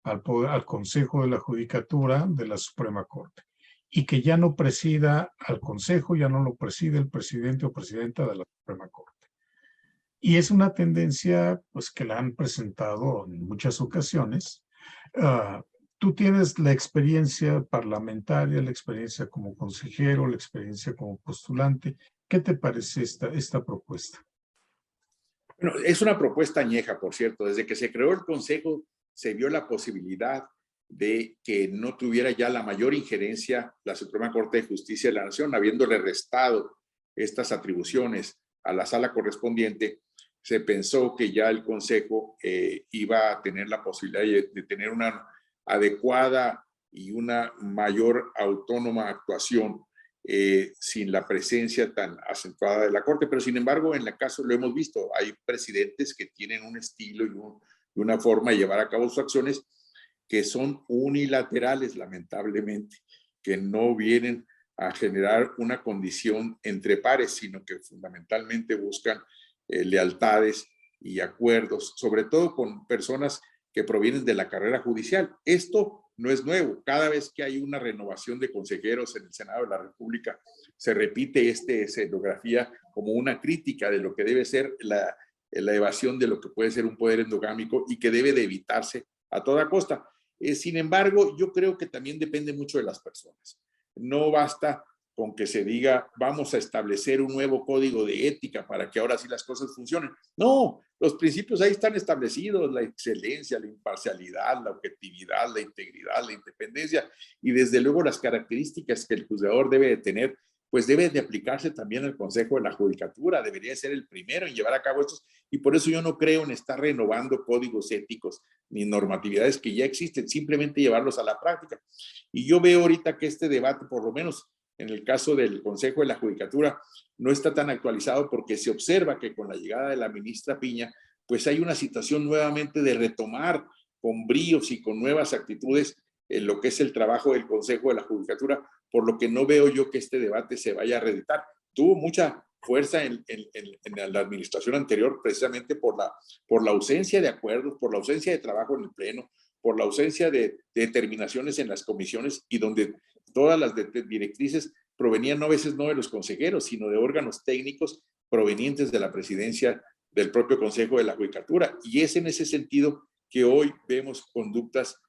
al Consejo de la Judicatura de la Suprema Corte y que ya no presida al Consejo, ya no lo preside el presidente o presidenta de la Suprema Corte. Y es una tendencia pues, que la han presentado en muchas ocasiones. Tú tienes la experiencia parlamentaria, la experiencia como consejero, la experiencia como postulante. ¿Qué te parece esta propuesta? Bueno, es una propuesta añeja, por cierto. Desde que se creó el Consejo, se vio la posibilidad de que no tuviera ya la mayor injerencia la Suprema Corte de Justicia de la Nación, habiéndole restado estas atribuciones a la sala correspondiente. Se pensó que ya el Consejo iba a tener la posibilidad de tener una adecuada y una mayor autónoma actuación sin la presencia tan acentuada de la Corte. Pero sin embargo, en el caso lo hemos visto, hay presidentes que tienen un estilo y una forma de llevar a cabo sus acciones que son unilaterales, lamentablemente, que no vienen a generar una condición entre pares, sino que fundamentalmente buscan lealtades y acuerdos, sobre todo con personas que provienen de la carrera judicial. Esto no es nuevo. Cada vez que hay una renovación de consejeros en el Senado de la República, se repite esta escenografía como una crítica de lo que debe ser la evasión de lo que puede ser un poder endogámico y que debe de evitarse a toda costa. Sin embargo, yo creo que también depende mucho de las personas. No basta con que se diga vamos a establecer un nuevo código de ética para que ahora sí las cosas funcionen. No, los principios ahí están establecidos, la excelencia, la imparcialidad, la objetividad, la integridad, la independencia y desde luego las características que el juzgador debe de tener, pues debe de aplicarse también al Consejo de la Judicatura, debería ser el primero en llevar a cabo estos y por eso yo no creo en estar renovando códigos éticos ni normatividades que ya existen, simplemente llevarlos a la práctica. Y yo veo ahorita que este debate, por lo menos en el caso del Consejo de la Judicatura, no está tan actualizado porque se observa que con la llegada de la ministra Piña, pues hay una situación nuevamente de retomar con bríos y con nuevas actitudes en lo que es el trabajo del Consejo de la Judicatura, por lo que no veo yo que este debate se vaya a reeditar. Tuvo mucha fuerza en la administración anterior precisamente por la ausencia de acuerdos, por la ausencia de trabajo en el Pleno, por la ausencia de determinaciones en las comisiones y donde todas las directrices provenían a veces no de los consejeros, sino de órganos técnicos provenientes de la presidencia del propio Consejo de la Judicatura. Y es en ese sentido que hoy vemos conductas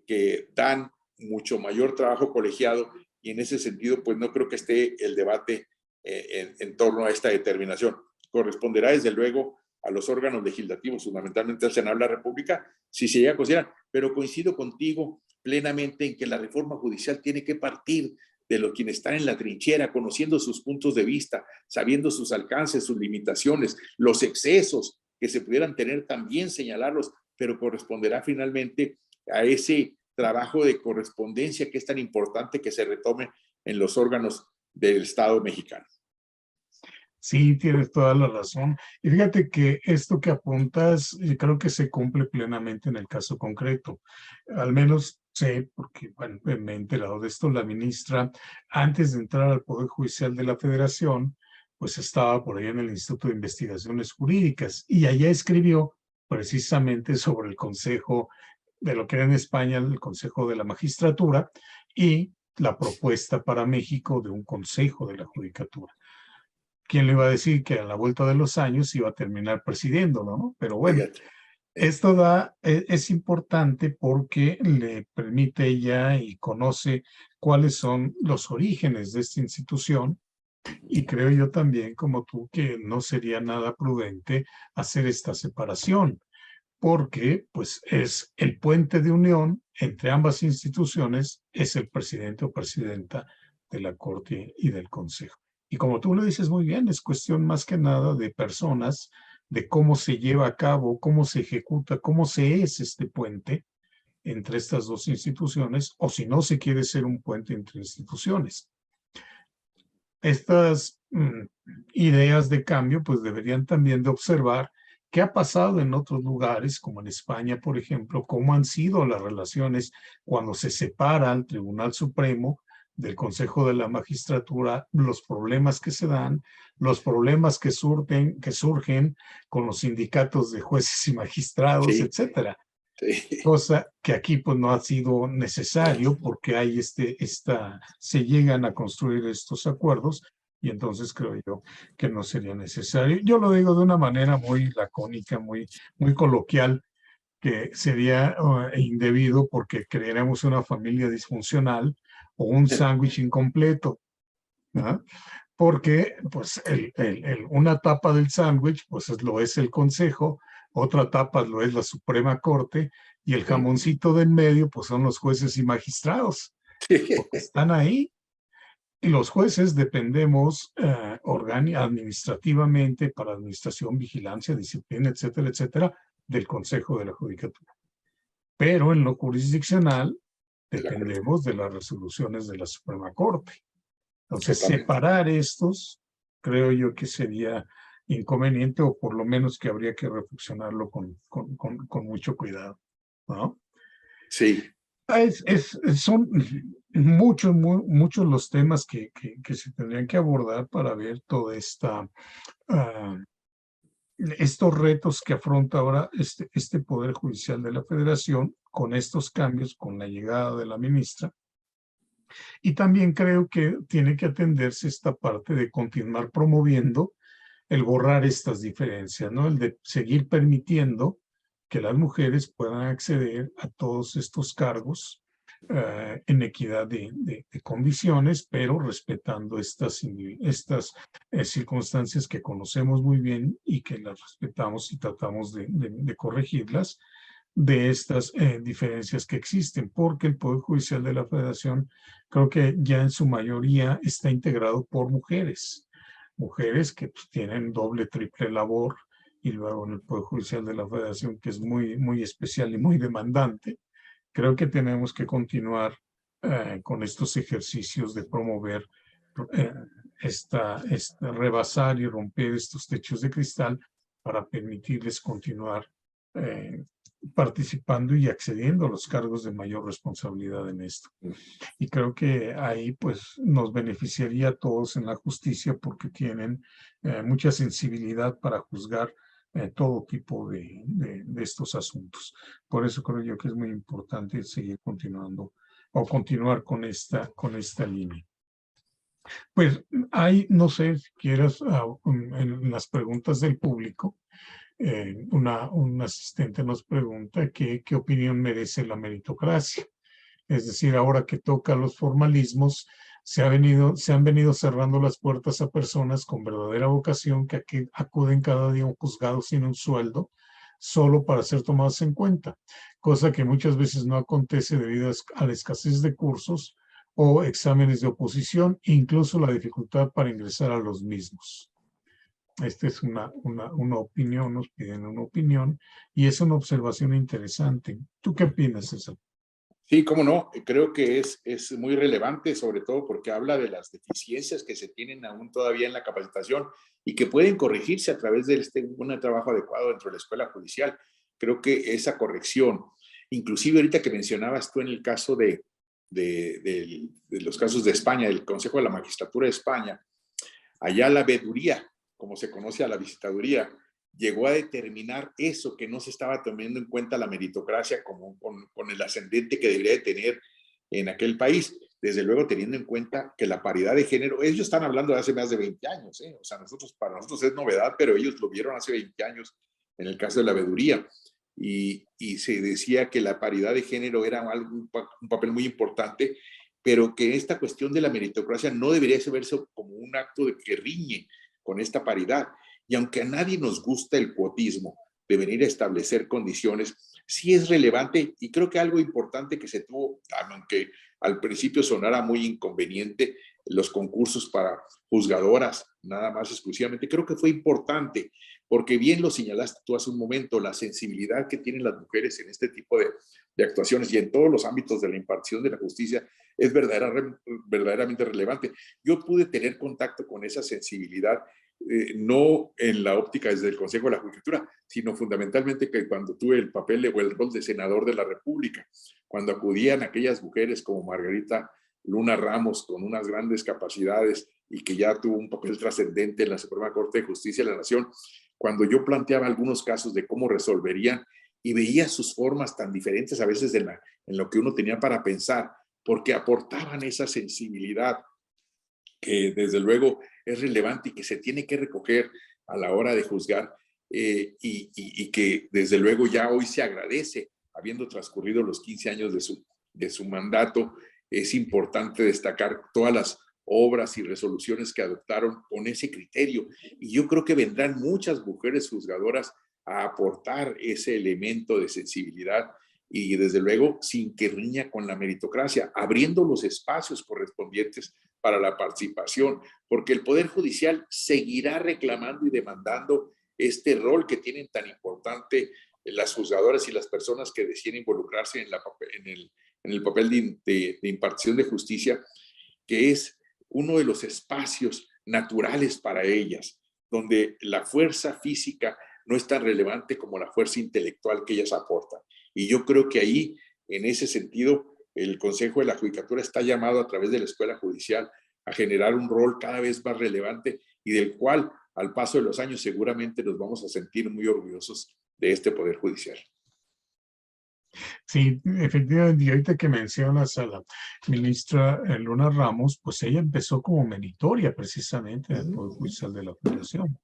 que dan mucho mayor trabajo colegiado y en ese sentido pues no creo que esté el debate en torno a esta determinación. Corresponderá desde luego a los órganos legislativos, fundamentalmente al Senado de la República, si se llega a considerar, pero coincido contigo plenamente en que la reforma judicial tiene que partir de los quienes están en la trinchera, conociendo sus puntos de vista, sabiendo sus alcances, sus limitaciones, los excesos que se pudieran tener también señalarlos, pero corresponderá finalmente a ese trabajo de correspondencia que es tan importante que se retome en los órganos del Estado mexicano. Sí, tienes toda la razón. Y fíjate que esto que apuntas, creo que se cumple plenamente en el caso concreto. Al menos sé, porque bueno, me he enterado de esto, la ministra, antes de entrar al Poder Judicial de la Federación, pues estaba por ahí en el Instituto de Investigaciones Jurídicas y allá escribió precisamente sobre el Consejo de lo que era en España el Consejo de la Magistratura y la propuesta para México de un Consejo de la Judicatura. ¿Quién le iba a decir que a la vuelta de los años iba a terminar presidiéndolo, ¿no? Pero bueno, esto es importante porque le permite ella y conoce cuáles son los orígenes de esta institución y creo yo también, como tú, que no sería nada prudente hacer esta separación porque pues es el puente de unión entre ambas instituciones, es el presidente o presidenta de la Corte y del Consejo. Y como tú lo dices muy bien, es cuestión más que nada de personas, de cómo se lleva a cabo, cómo se ejecuta, cómo se es este puente entre estas dos instituciones, o si no se quiere ser un puente entre instituciones. Estas ideas de cambio pues deberían también de observar qué ha pasado en otros lugares, como en España, por ejemplo, cómo han sido las relaciones cuando se separa el Tribunal Supremo del Consejo de la Magistratura, los problemas que se dan, los problemas que surgen con los sindicatos de jueces y magistrados, Sí, etcétera. sí. Cosa que aquí pues no ha sido necesario porque hay se llegan a construir estos acuerdos y entonces creo yo que no sería necesario. Yo lo digo de una manera muy lacónica, muy coloquial, que sería indebido porque crearemos una familia disfuncional o un sándwich incompleto, ¿no? Porque pues una tapa del sándwich pues lo es el Consejo, otra tapa lo es la Suprema Corte y el jamoncito del medio pues son los jueces y magistrados, porque están ahí. Y los jueces dependemos administrativamente para administración, vigilancia, disciplina, etcétera, etcétera, del Consejo de la Judicatura. Pero en lo jurisdiccional dependemos de las resoluciones de la Suprema Corte. Entonces, separar estos, creo yo que sería inconveniente o por lo menos que habría que reflexionarlo con mucho cuidado, ¿no? Sí. Son muchos los temas que se tendrían que abordar para ver toda estos retos que afronta ahora este Poder Judicial de la Federación con estos cambios, con la llegada de la ministra. Y también creo que tiene que atenderse esta parte de continuar promoviendo el borrar estas diferencias, ¿no? El de seguir permitiendo que las mujeres puedan acceder a todos estos cargos en equidad de condiciones, pero respetando estas circunstancias que conocemos muy bien y que las respetamos y tratamos de corregirlas, de estas diferencias que existen, porque el Poder Judicial de la Federación creo que ya en su mayoría está integrado por mujeres que pues, tienen doble, triple labor, y luego en el Poder Judicial de la Federación, que es muy especial y muy demandante. Creo que tenemos que continuar con estos ejercicios de promover eh, rebasar y romper estos techos de cristal para permitirles continuar participando y accediendo a los cargos de mayor responsabilidad en esto. Y creo que ahí pues nos beneficiaría a todos en la justicia porque tienen mucha sensibilidad para juzgar todo tipo de estos asuntos. Por eso creo yo que es muy importante seguir continuando o continuar con esta línea. Pues hay, no sé si quieras, en las preguntas del público, un asistente nos pregunta qué opinión merece la meritocracia. Es decir, ahora que toca los formalismos, se han venido cerrando las puertas a personas con verdadera vocación que acuden cada día a un juzgado sin un sueldo, solo para ser tomados en cuenta, cosa que muchas veces no acontece debido a la escasez de cursos o exámenes de oposición, incluso la dificultad para ingresar a los mismos. Esta es una opinión, nos piden una opinión y es una observación interesante. ¿Tú qué opinas, César? Sí, cómo no, creo que es muy relevante, sobre todo porque habla de las deficiencias que se tienen aún todavía en la capacitación y que pueden corregirse a través de un trabajo adecuado dentro de la escuela judicial. Creo que esa corrección, inclusive ahorita que mencionabas tú en el caso de los casos de España, del Consejo de la Magistratura de España, allá la veeduría, como se conoce a la visitaduría, llegó a determinar eso, que no se estaba tomando en cuenta la meritocracia con el ascendente que debería de tener en aquel país. Desde luego, teniendo en cuenta que la paridad de género, ellos están hablando de hace más de 20 años, ¿eh? O sea, para nosotros es novedad, pero ellos lo vieron hace 20 años en el caso de la veeduría. Y se decía que la paridad de género era un papel muy importante, pero que esta cuestión de la meritocracia no debería verse como un acto de que riñe con esta paridad. Y aunque a nadie nos gusta el cuotismo de venir a establecer condiciones, sí es relevante y creo que algo importante que se tuvo, aunque al principio sonara muy inconveniente, los concursos para juzgadoras, nada más exclusivamente, creo que fue importante, porque bien lo señalaste tú hace un momento, la sensibilidad que tienen las mujeres en este tipo de actuaciones y en todos los ámbitos de la impartición de la justicia es verdaderamente relevante. Yo pude tener contacto con esa sensibilidad no en la óptica desde el Consejo de la Judicatura, sino fundamentalmente que cuando tuve el papel o el rol de senador de la República, cuando acudían aquellas mujeres como Margarita Luna Ramos con unas grandes capacidades y que ya tuvo un papel trascendente en la Suprema Corte de Justicia de la Nación, cuando yo planteaba algunos casos de cómo resolverían y veía sus formas tan diferentes a veces en lo que uno tenía para pensar, porque aportaban esa sensibilidad que desde luego es relevante y que se tiene que recoger a la hora de juzgar y que desde luego ya hoy se agradece, habiendo transcurrido los 15 años de su mandato, es importante destacar todas las obras y resoluciones que adoptaron con ese criterio. Y yo creo que vendrán muchas mujeres juzgadoras a aportar ese elemento de sensibilidad y desde luego sin que riña con la meritocracia, abriendo los espacios correspondientes para la participación, porque el Poder Judicial seguirá reclamando y demandando este rol que tienen tan importante las juzgadoras y las personas que deciden involucrarse en el papel de impartición de justicia, que es uno de los espacios naturales para ellas, donde la fuerza física no es tan relevante como la fuerza intelectual que ellas aportan. Y yo creo que ahí, en ese sentido, el Consejo de la Judicatura está llamado a través de la Escuela Judicial a generar un rol cada vez más relevante y del cual, al paso de los años, seguramente nos vamos a sentir muy orgullosos de este Poder Judicial. Sí, efectivamente, y ahorita que mencionas a la ministra Luna Ramos, pues ella empezó como meritoria precisamente en el Poder Judicial de la Federación.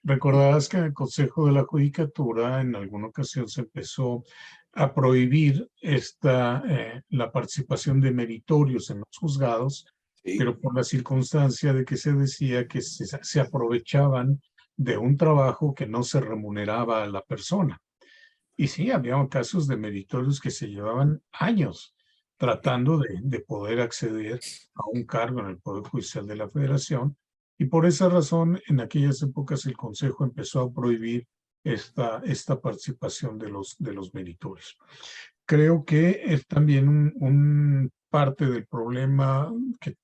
Recordarás que en el Consejo de la Judicatura en alguna ocasión se empezó a prohibir la participación de meritorios en los juzgados, Sí. pero por la circunstancia de que se decía que se aprovechaban de un trabajo que no se remuneraba a la persona. Y sí, había casos de meritorios que se llevaban años tratando de poder acceder a un cargo en el Poder Judicial de la Federación. Y por esa razón, en aquellas épocas el Consejo empezó a prohibir esta participación de los meritorios. Creo que es también un parte del problema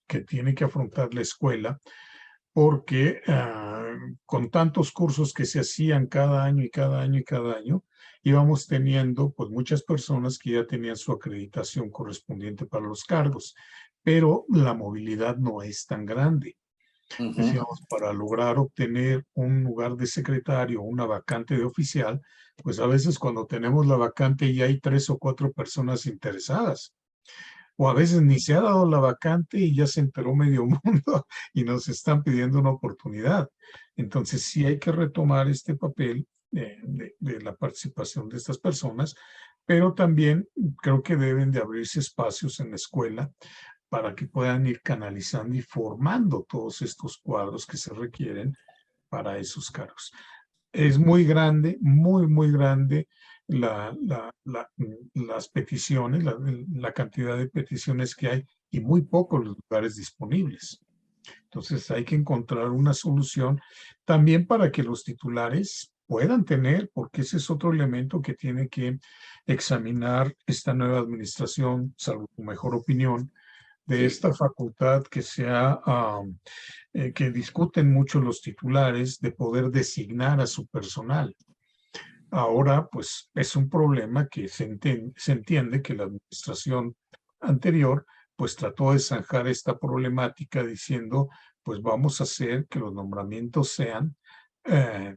que tiene que afrontar la escuela, porque con tantos cursos que se hacían cada año y cada año y cada año, íbamos teniendo pues muchas personas que ya tenían su acreditación correspondiente para los cargos, pero la movilidad no es tan grande. Ujú. Decíamos, para lograr obtener un lugar de secretario, una vacante de oficial, pues a veces cuando tenemos la vacante ya hay 3 o 4 personas interesadas. O a veces ni se ha dado la vacante y ya se enteró medio mundo y nos están pidiendo una oportunidad. Entonces sí hay que retomar este papel de la participación de estas personas, pero también creo que deben de abrirse espacios en la escuela para que puedan ir canalizando y formando todos estos cuadros que se requieren para esos cargos. Es muy grande, muy, muy grande las peticiones, la cantidad de peticiones que hay y muy pocos los lugares disponibles. Entonces hay que encontrar una solución también para que los titulares puedan tener, porque ese es otro elemento que tiene que examinar esta nueva administración, salvo tu mejor opinión, de Sí. esta facultad que discuten mucho los titulares de poder designar a su personal. Ahora, pues es un problema que se entiende que la administración anterior, pues trató de zanjar esta problemática diciendo, pues vamos a hacer que los nombramientos sean eh,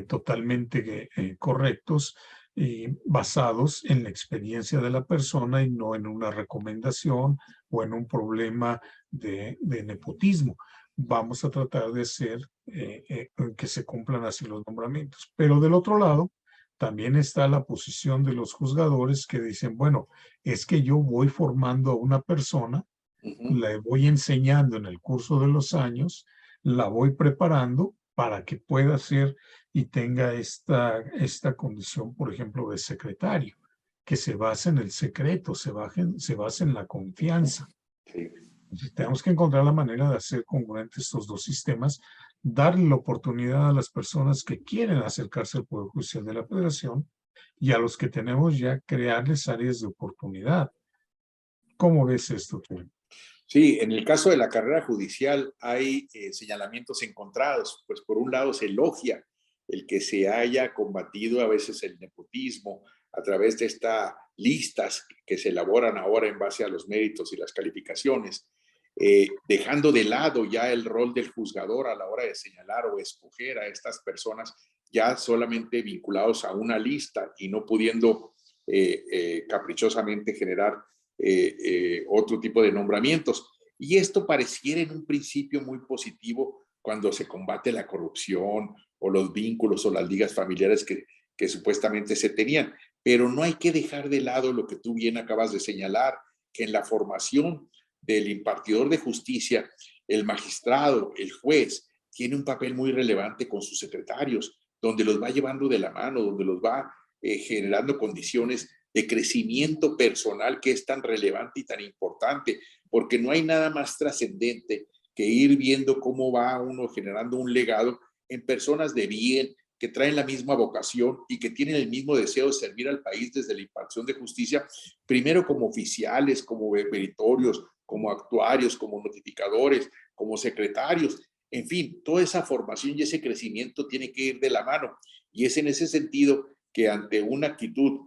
totalmente correctos y basados en la experiencia de la persona y no en una recomendación o en un problema de nepotismo. Vamos a tratar de hacer que se cumplan así los nombramientos. Pero del otro lado, también está la posición de los juzgadores que dicen, bueno, es que yo voy formando a una persona, Ujú. la voy enseñando en el curso de los años, la voy preparando para que pueda ser y tenga esta condición, por ejemplo, de secretario, que se basa en el secreto, se basa en la confianza. Sí. Entonces, tenemos que encontrar la manera de hacer congruentes estos dos sistemas, darle la oportunidad a las personas que quieren acercarse al Poder Judicial de la Federación y a los que tenemos ya crearles áreas de oportunidad. ¿Cómo ves esto tú? Sí, en el caso de la carrera judicial hay señalamientos encontrados. Pues por un lado se elogia el que se haya combatido a veces el nepotismo a través de estas listas que se elaboran ahora en base a los méritos y las calificaciones, dejando de lado ya el rol del juzgador a la hora de señalar o escoger a estas personas ya solamente vinculados a una lista y no pudiendo caprichosamente generar otro tipo de nombramientos. Y esto pareciera en un principio muy positivo cuando se combate la corrupción o los vínculos o las ligas familiares que supuestamente se tenían. Pero no hay que dejar de lado lo que tú bien acabas de señalar, que en la formación del impartidor de justicia, el magistrado, el juez, tiene un papel muy relevante con sus secretarios, donde los va llevando de la mano, donde los va generando condiciones de crecimiento personal que es tan relevante y tan importante, porque no hay nada más trascendente que ir viendo cómo va uno generando un legado en personas de bien, que traen la misma vocación y que tienen el mismo deseo de servir al país desde la impartición de justicia, primero como oficiales, como meritorios, como actuarios, como notificadores, como secretarios, en fin, toda esa formación y ese crecimiento tiene que ir de la mano. Y es en ese sentido que ante una actitud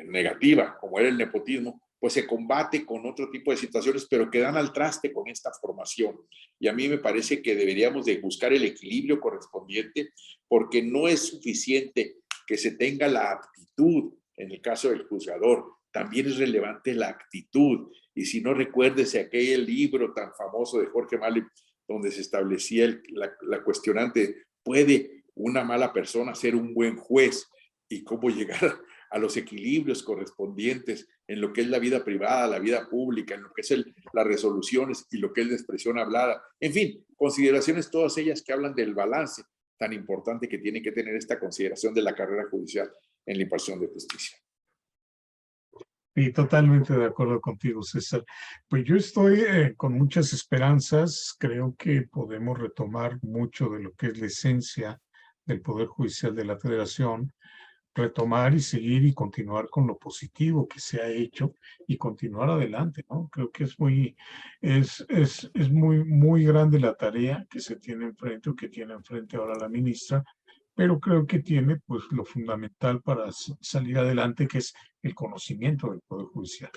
negativa, como era el nepotismo, pues se combate con otro tipo de situaciones, pero que dan al traste con esta formación. Y a mí me parece que deberíamos de buscar el equilibrio correspondiente, porque no es suficiente que se tenga la aptitud en el caso del juzgador, también es relevante la actitud. Y si no, recuérdese aquel libro tan famoso de Jorge Malek, donde se establecía la cuestionante, ¿puede una mala persona ser un buen juez? Y cómo llegar a los equilibrios correspondientes en lo que es la vida privada, la vida pública, en lo que es las resoluciones y lo que es la expresión hablada. En fin, consideraciones todas ellas que hablan del balance tan importante que tiene que tener esta consideración de la carrera judicial en la impartición de justicia. Y totalmente de acuerdo contigo, César. Pues yo estoy con muchas esperanzas. Creo que podemos retomar mucho de lo que es la esencia del Poder Judicial de la Federación, retomar y seguir y continuar con lo positivo que se ha hecho y continuar adelante, ¿no? Creo que es muy grande la tarea que se tiene enfrente o que tiene enfrente ahora la ministra, pero creo que tiene pues lo fundamental para salir adelante, que es el conocimiento del Poder Judicial.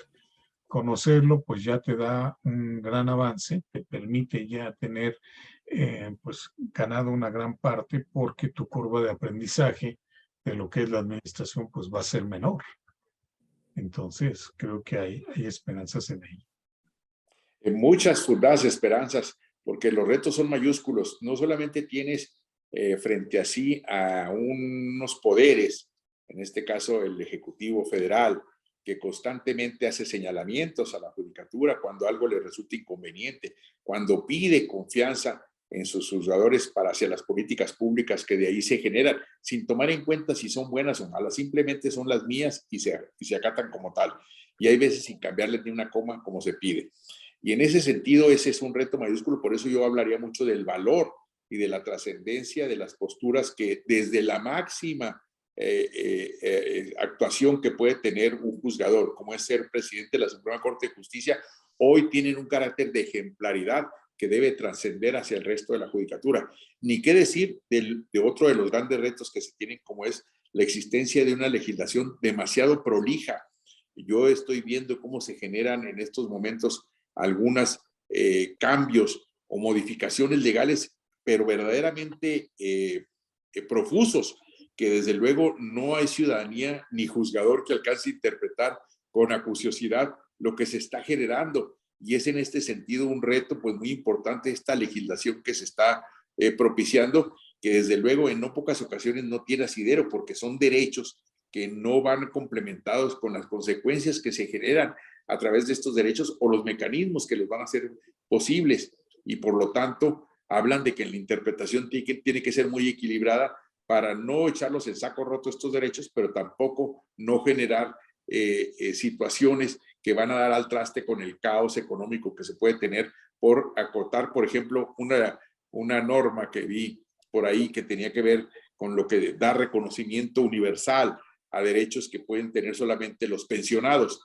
Conocerlo pues ya te da un gran avance, te permite ya tener pues ganado una gran parte, porque tu curva de aprendizaje de lo que es la administración pues va a ser menor. Entonces creo que hay esperanzas en ello. Muchas fundadas esperanzas, porque los retos son mayúsculos. No solamente tienes frente a sí a unos poderes, en este caso el Ejecutivo Federal, que constantemente hace señalamientos a la judicatura cuando algo le resulta inconveniente, cuando pide confianza en sus juzgadores para hacia las políticas públicas que de ahí se generan, sin tomar en cuenta si son buenas o malas, simplemente son las mías y se acatan como tal. Y hay veces sin cambiarle ni una coma como se pide. Y en ese sentido, ese es un reto mayúsculo, por eso yo hablaría mucho del valor y de la trascendencia de las posturas que desde la máxima actuación que puede tener un juzgador, como es ser presidente de la Suprema Corte de Justicia, hoy tienen un carácter de ejemplaridad que debe trascender hacia el resto de la judicatura. Ni qué decir de otro de los grandes retos que se tienen, como es la existencia de una legislación demasiado prolija. Yo estoy viendo cómo se generan en estos momentos algunos cambios o modificaciones legales, pero verdaderamente profusos, que desde luego no hay ciudadanía ni juzgador que alcance a interpretar con acuciosidad lo que se está generando. Y es en este sentido un reto pues muy importante esta legislación que se está propiciando, que desde luego en no pocas ocasiones no tiene asidero, porque son derechos que no van complementados con las consecuencias que se generan a través de estos derechos o los mecanismos que los van a hacer posibles. Y por lo tanto, hablan de que la interpretación tiene que ser muy equilibrada para no echarlos en saco roto estos derechos, pero tampoco no generar situaciones que van a dar al traste con el caos económico que se puede tener por acotar, por ejemplo, una norma que vi por ahí que tenía que ver con lo que da reconocimiento universal a derechos que pueden tener solamente los pensionados,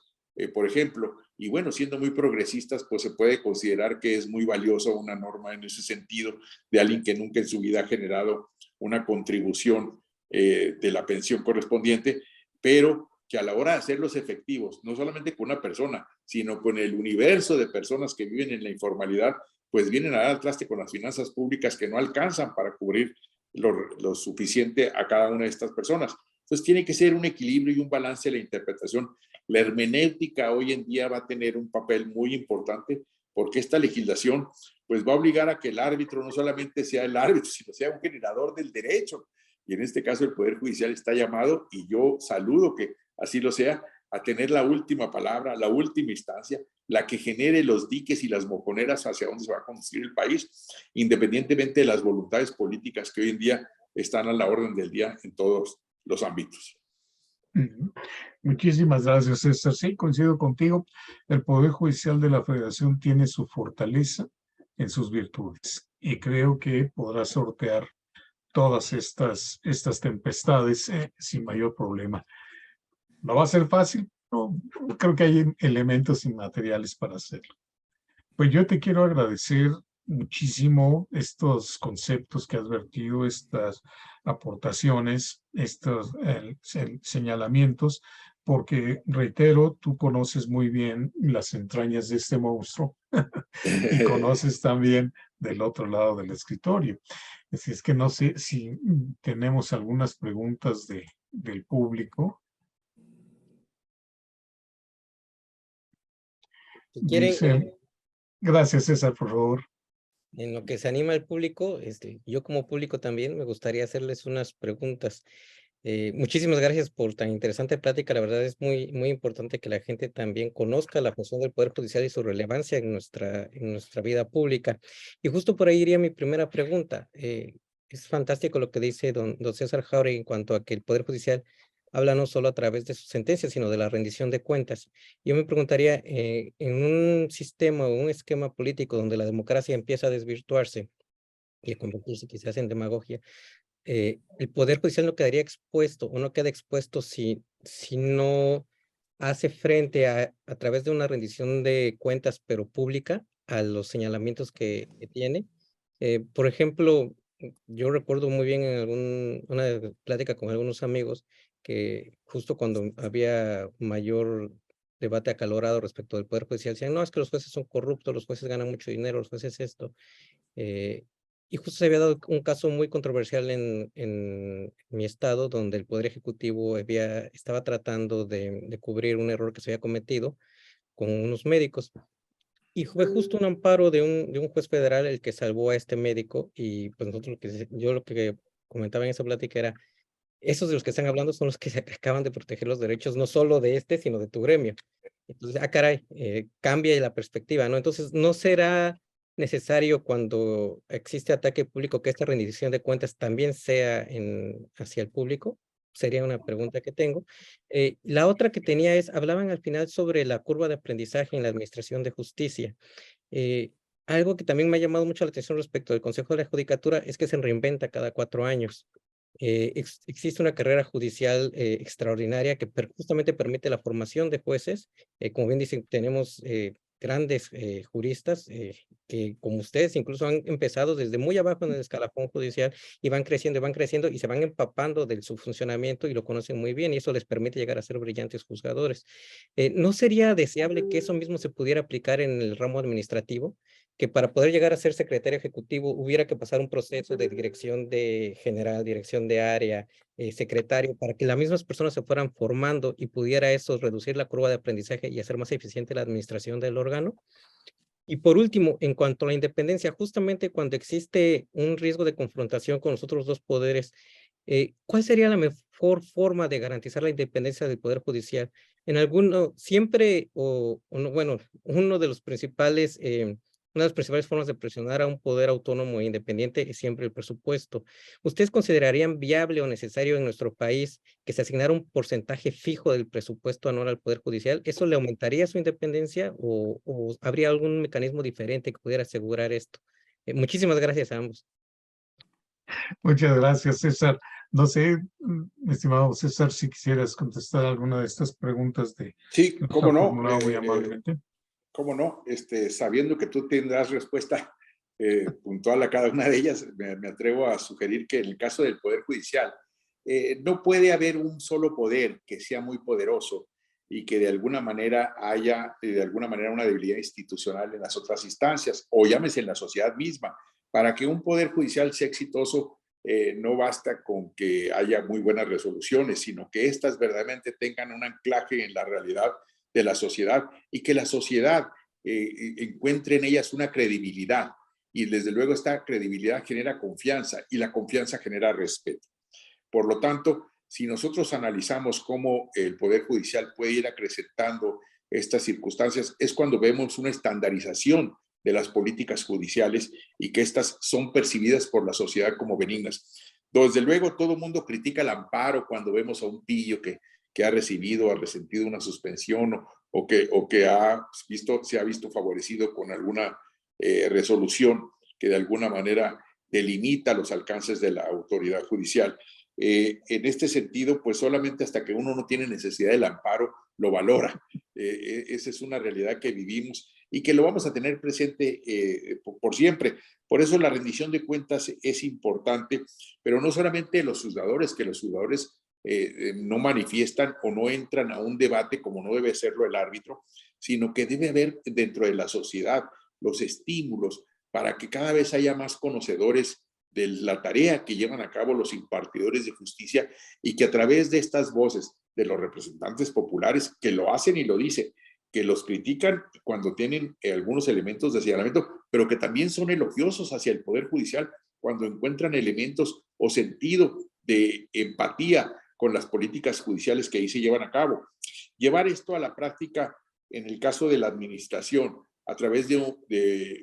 por ejemplo. Y bueno, siendo muy progresistas, pues se puede considerar que es muy valiosa una norma en ese sentido de alguien que nunca en su vida ha generado una contribución de la pensión correspondiente, pero que a la hora de hacerlos efectivos, no solamente con una persona, sino con el universo de personas que viven en la informalidad, pues vienen a dar al traste con las finanzas públicas que no alcanzan para cubrir lo suficiente a cada una de estas personas. Entonces tiene que ser un equilibrio y un balance de la interpretación. La hermenéutica hoy en día va a tener un papel muy importante, porque esta legislación pues va a obligar a que el árbitro no solamente sea el árbitro, sino sea un generador del derecho. Y en este caso el Poder Judicial está llamado, y yo saludo que así lo sea, a tener la última palabra, la última instancia, la que genere los diques y las mojoneras hacia dónde se va a conducir el país, independientemente de las voluntades políticas que hoy en día están a la orden del día en todos los ámbitos. Muchísimas gracias, César. Sí, coincido contigo. El Poder Judicial de la Federación tiene su fortaleza en sus virtudes, y creo que podrá sortear todas estas tempestades sin mayor problema. ¿No va a ser fácil? No, creo que hay elementos inmateriales para hacerlo. Pues yo te quiero agradecer muchísimo estos conceptos que has vertido, estas aportaciones, estos señalamientos, porque reitero, tú conoces muy bien las entrañas de este monstruo y conoces también del otro lado del escritorio. Así es que no sé si tenemos algunas preguntas del público. Si quieren, Dice, gracias César, por favor. en lo que se anima el público, yo como público también me gustaría hacerles unas preguntas. Muchísimas gracias por tan interesante plática. La verdad es muy importante que la gente también conozca la función del Poder Judicial y su relevancia en nuestra vida pública. Y justo por ahí iría mi primera pregunta. Es fantástico lo que dice don César Jauregui en cuanto a que el Poder Judicial habla no solo a través de sus sentencias, sino de la rendición de cuentas. Yo me preguntaría, en un sistema o un esquema político donde la democracia empieza a desvirtuarse y a convertirse quizás en demagogia, el Poder Judicial no quedaría expuesto o no queda expuesto si no hace frente a través de una rendición de cuentas, pero pública, a los señalamientos que tiene. Por ejemplo, yo recuerdo muy bien en una plática con algunos amigos que justo cuando había mayor debate acalorado respecto del Poder Judicial, decían, no, es que los jueces son corruptos, los jueces ganan mucho dinero, los jueces esto. Y justo se había dado un caso muy controversial en mi estado, donde el Poder Ejecutivo estaba tratando de cubrir un error que se había cometido con unos médicos. Y fue justo un amparo de un juez federal el que salvó a este médico. Y pues yo lo que comentaba en esa plática era, esos de los que están hablando son los que se acaban de proteger los derechos, no solo de este, sino de tu gremio. Entonces, caray, cambia la perspectiva, ¿no? Entonces, ¿no será necesario cuando existe ataque público que esta rendición de cuentas también sea hacia el público? Sería una pregunta que tengo. La otra que tenía hablaban al final sobre la curva de aprendizaje en la administración de justicia. Eh, Algo que también me ha llamado mucho la atención respecto del Consejo de la Judicatura es que se reinventa cada 4 años. Existe una carrera judicial extraordinaria que justamente permite la formación de jueces. Como bien dicen, tenemos grandes juristas que, como ustedes, incluso han empezado desde muy abajo en el escalafón judicial y van creciendo y se van empapando de su funcionamiento y lo conocen muy bien y eso les permite llegar a ser brillantes juzgadores. ¿No sería deseable que eso mismo se pudiera aplicar en el ramo administrativo? Que para poder llegar a ser secretario ejecutivo hubiera que pasar un proceso de dirección de general, dirección de área, secretario, para que las mismas personas se fueran formando y pudiera eso reducir la curva de aprendizaje y hacer más eficiente la administración del órgano. Y por último, en cuanto a la independencia, justamente cuando existe un riesgo de confrontación con los otros dos poderes, ¿cuál sería la mejor forma de garantizar la independencia del Poder Judicial? Siempre, o no, bueno, una de las principales formas de presionar a un poder autónomo e independiente es siempre el presupuesto. ¿Ustedes considerarían viable o necesario en nuestro país que se asignara un porcentaje fijo del presupuesto anual al Poder Judicial? ¿Eso le aumentaría su independencia o habría algún mecanismo diferente que pudiera asegurar esto? Muchísimas gracias a ambos. Muchas gracias, César. No sé, mi estimado César, si quisieras contestar alguna de estas preguntas que Sí, nos cómo ha no, formulado muy amablemente. cómo no, sabiendo que tú tendrás respuesta puntual a cada una de ellas, me atrevo a sugerir que en el caso del Poder Judicial, no puede haber un solo poder que sea muy poderoso y que de alguna manera haya de alguna manera una debilidad institucional en las otras instancias o llámese en la sociedad misma. Para que un poder judicial sea exitoso, no basta con que haya muy buenas resoluciones, sino que éstas verdaderamente tengan un anclaje en la realidad de la sociedad y que la sociedad encuentre en ellas una credibilidad. Y desde luego esta credibilidad genera confianza y la confianza genera respeto. Por lo tanto, si nosotros analizamos cómo el Poder Judicial puede ir acrecentando estas circunstancias, es cuando vemos una estandarización de las políticas judiciales y que estas son percibidas por la sociedad como benignas. Desde luego, todo el mundo critica el amparo cuando vemos a un pillo que ha recibido, ha resentido una suspensión o que se ha visto favorecido con alguna resolución que de alguna manera delimita los alcances de la autoridad judicial. En este sentido, pues solamente hasta que uno no tiene necesidad del amparo, lo valora. Esa es una realidad que vivimos y que lo vamos a tener presente por siempre. Por eso la rendición de cuentas es importante, pero no solamente los juzgadores, que los juzgadores no manifiestan o no entran a un debate como no debe serlo el árbitro, sino que debe haber dentro de la sociedad los estímulos para que cada vez haya más conocedores de la tarea que llevan a cabo los impartidores de justicia y que a través de estas voces de los representantes populares que lo hacen y lo dicen, que los critican cuando tienen algunos elementos de señalamiento, pero que también son elogiosos hacia el Poder Judicial cuando encuentran elementos o sentido de empatía con las políticas judiciales que ahí se llevan a cabo. Llevar esto a la práctica en el caso de la administración a través de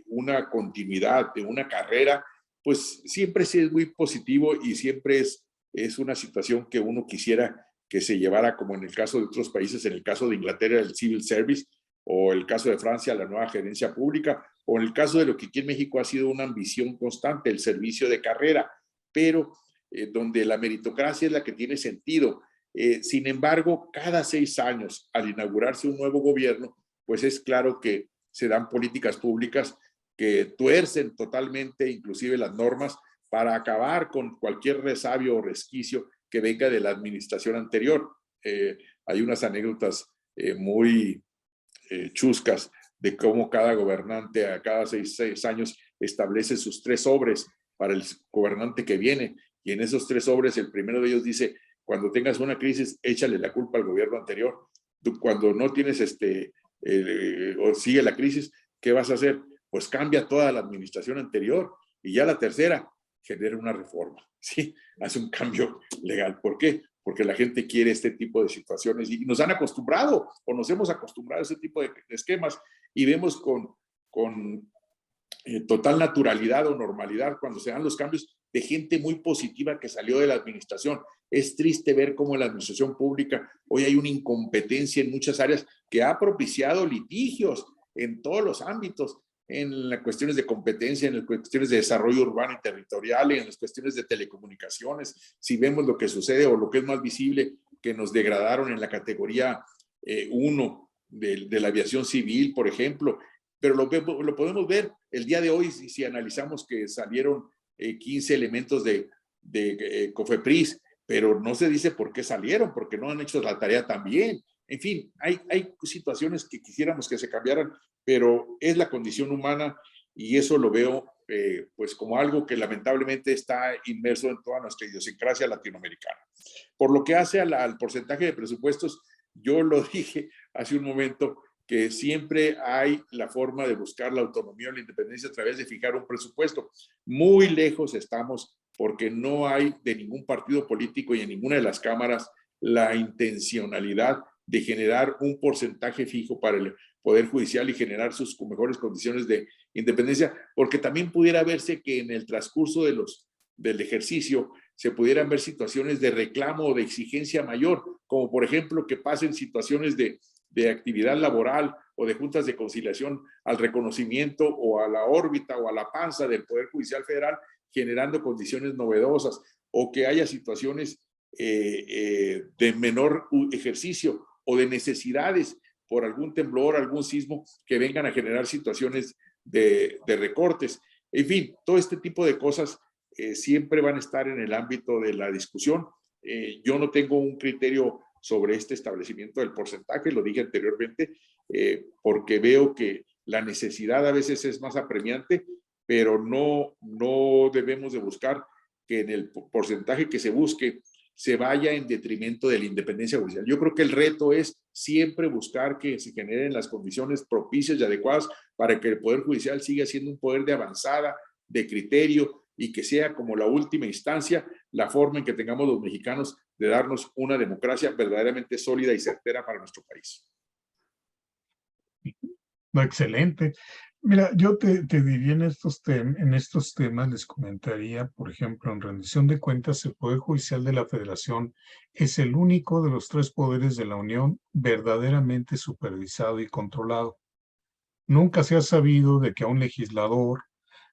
una continuidad, de una carrera, pues siempre sí es muy positivo y siempre es una situación que uno quisiera que se llevara, como en el caso de otros países, en el caso de Inglaterra, el Civil Service, o el caso de Francia, la nueva gerencia pública, o en el caso de lo que aquí en México ha sido una ambición constante, el servicio de carrera. Pero donde la meritocracia es la que tiene sentido. Sin embargo, cada 6 años, al inaugurarse un nuevo gobierno, pues es claro que se dan políticas públicas que tuercen totalmente, inclusive las normas, para acabar con cualquier resabio o resquicio que venga de la administración anterior. Hay unas anécdotas muy chuscas de cómo cada gobernante a cada 6 años establece sus 3 sobres para el gobernante que viene, y en esos 3 sobres el primero de ellos dice: cuando tengas una crisis, échale la culpa al gobierno anterior. Tú, cuando no tienes o sigue la crisis, ¿qué vas a hacer? Pues cambia toda la administración anterior, y ya la tercera, genera una reforma, ¿sí? Hace un cambio legal. ¿Por qué? Porque la gente quiere este tipo de situaciones y nos han acostumbrado, o nos hemos acostumbrado a ese tipo de esquemas, y vemos con total naturalidad o normalidad cuando se dan los cambios de gente muy positiva que salió de la administración. Es triste ver cómo en la administración pública hoy hay una incompetencia en muchas áreas que ha propiciado litigios en todos los ámbitos, en las cuestiones de competencia, en las cuestiones de desarrollo urbano y territorial, en las cuestiones de telecomunicaciones. Si vemos lo que sucede, o lo que es más visible, que nos degradaron en la categoría 1 de la aviación civil, por ejemplo, pero lo podemos ver el día de hoy si analizamos que salieron 15 elementos de COFEPRIS, pero no se dice por qué salieron, porque no han hecho la tarea tan bien. En fin, hay situaciones que quisiéramos que se cambiaran, pero es la condición humana, y eso lo veo pues como algo que lamentablemente está inmerso en toda nuestra idiosincrasia latinoamericana. Por lo que hace al porcentaje de presupuestos, yo lo dije hace un momento, que siempre hay la forma de buscar la autonomía o la independencia a través de fijar un presupuesto. Muy lejos estamos, porque no hay de ningún partido político y en ninguna de las cámaras la intencionalidad de generar un porcentaje fijo para el Poder Judicial y generar sus mejores condiciones de independencia, porque también pudiera verse que en el transcurso del ejercicio se pudieran ver situaciones de reclamo o de exigencia mayor, como por ejemplo que pasen situaciones de actividad laboral o de juntas de conciliación al reconocimiento o a la órbita o a la panza del Poder Judicial Federal, generando condiciones novedosas, o que haya situaciones de menor ejercicio o de necesidades por algún temblor, algún sismo, que vengan a generar situaciones de recortes. En fin, todo este tipo de cosas siempre van a estar en el ámbito de la discusión. Yo no tengo un criterio sobre este establecimiento del porcentaje, lo dije anteriormente, porque veo que la necesidad a veces es más apremiante, pero no debemos de buscar que en el porcentaje que se busque se vaya en detrimento de la independencia judicial. Yo creo que el reto es siempre buscar que se generen las condiciones propicias y adecuadas para que el Poder Judicial siga siendo un poder de avanzada, de criterio, y que sea como la última instancia la forma en que tengamos los mexicanos de darnos una democracia verdaderamente sólida y certera para nuestro país. No, excelente. Mira, yo te diría en estos temas, les comentaría, por ejemplo, en rendición de cuentas, el Poder Judicial de la Federación es el único de los 3 poderes de la Unión verdaderamente supervisado y controlado. Nunca se ha sabido de que a un legislador,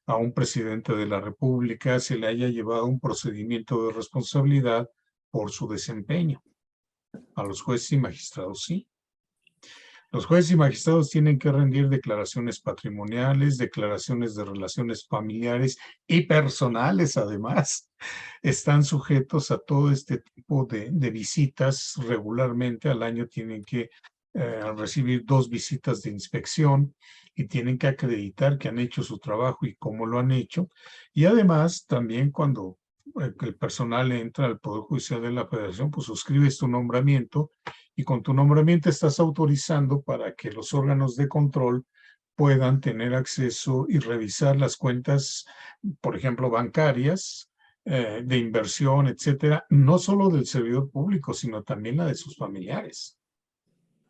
a un presidente de la República, se le haya llevado un procedimiento de responsabilidad por su desempeño. A los jueces y magistrados sí. Los jueces y magistrados tienen que rendir declaraciones patrimoniales, declaraciones de relaciones familiares y personales, además. Están sujetos a todo este tipo de visitas regularmente. Al año tienen que recibir 2 visitas de inspección y tienen que acreditar que han hecho su trabajo y cómo lo han hecho. Y además, también cuando el personal entra al Poder Judicial de la Federación, pues suscribes tu nombramiento, y con tu nombramiento estás autorizando para que los órganos de control puedan tener acceso y revisar las cuentas, por ejemplo, bancarias, de inversión, etcétera, no solo del servidor público, sino también la de sus familiares.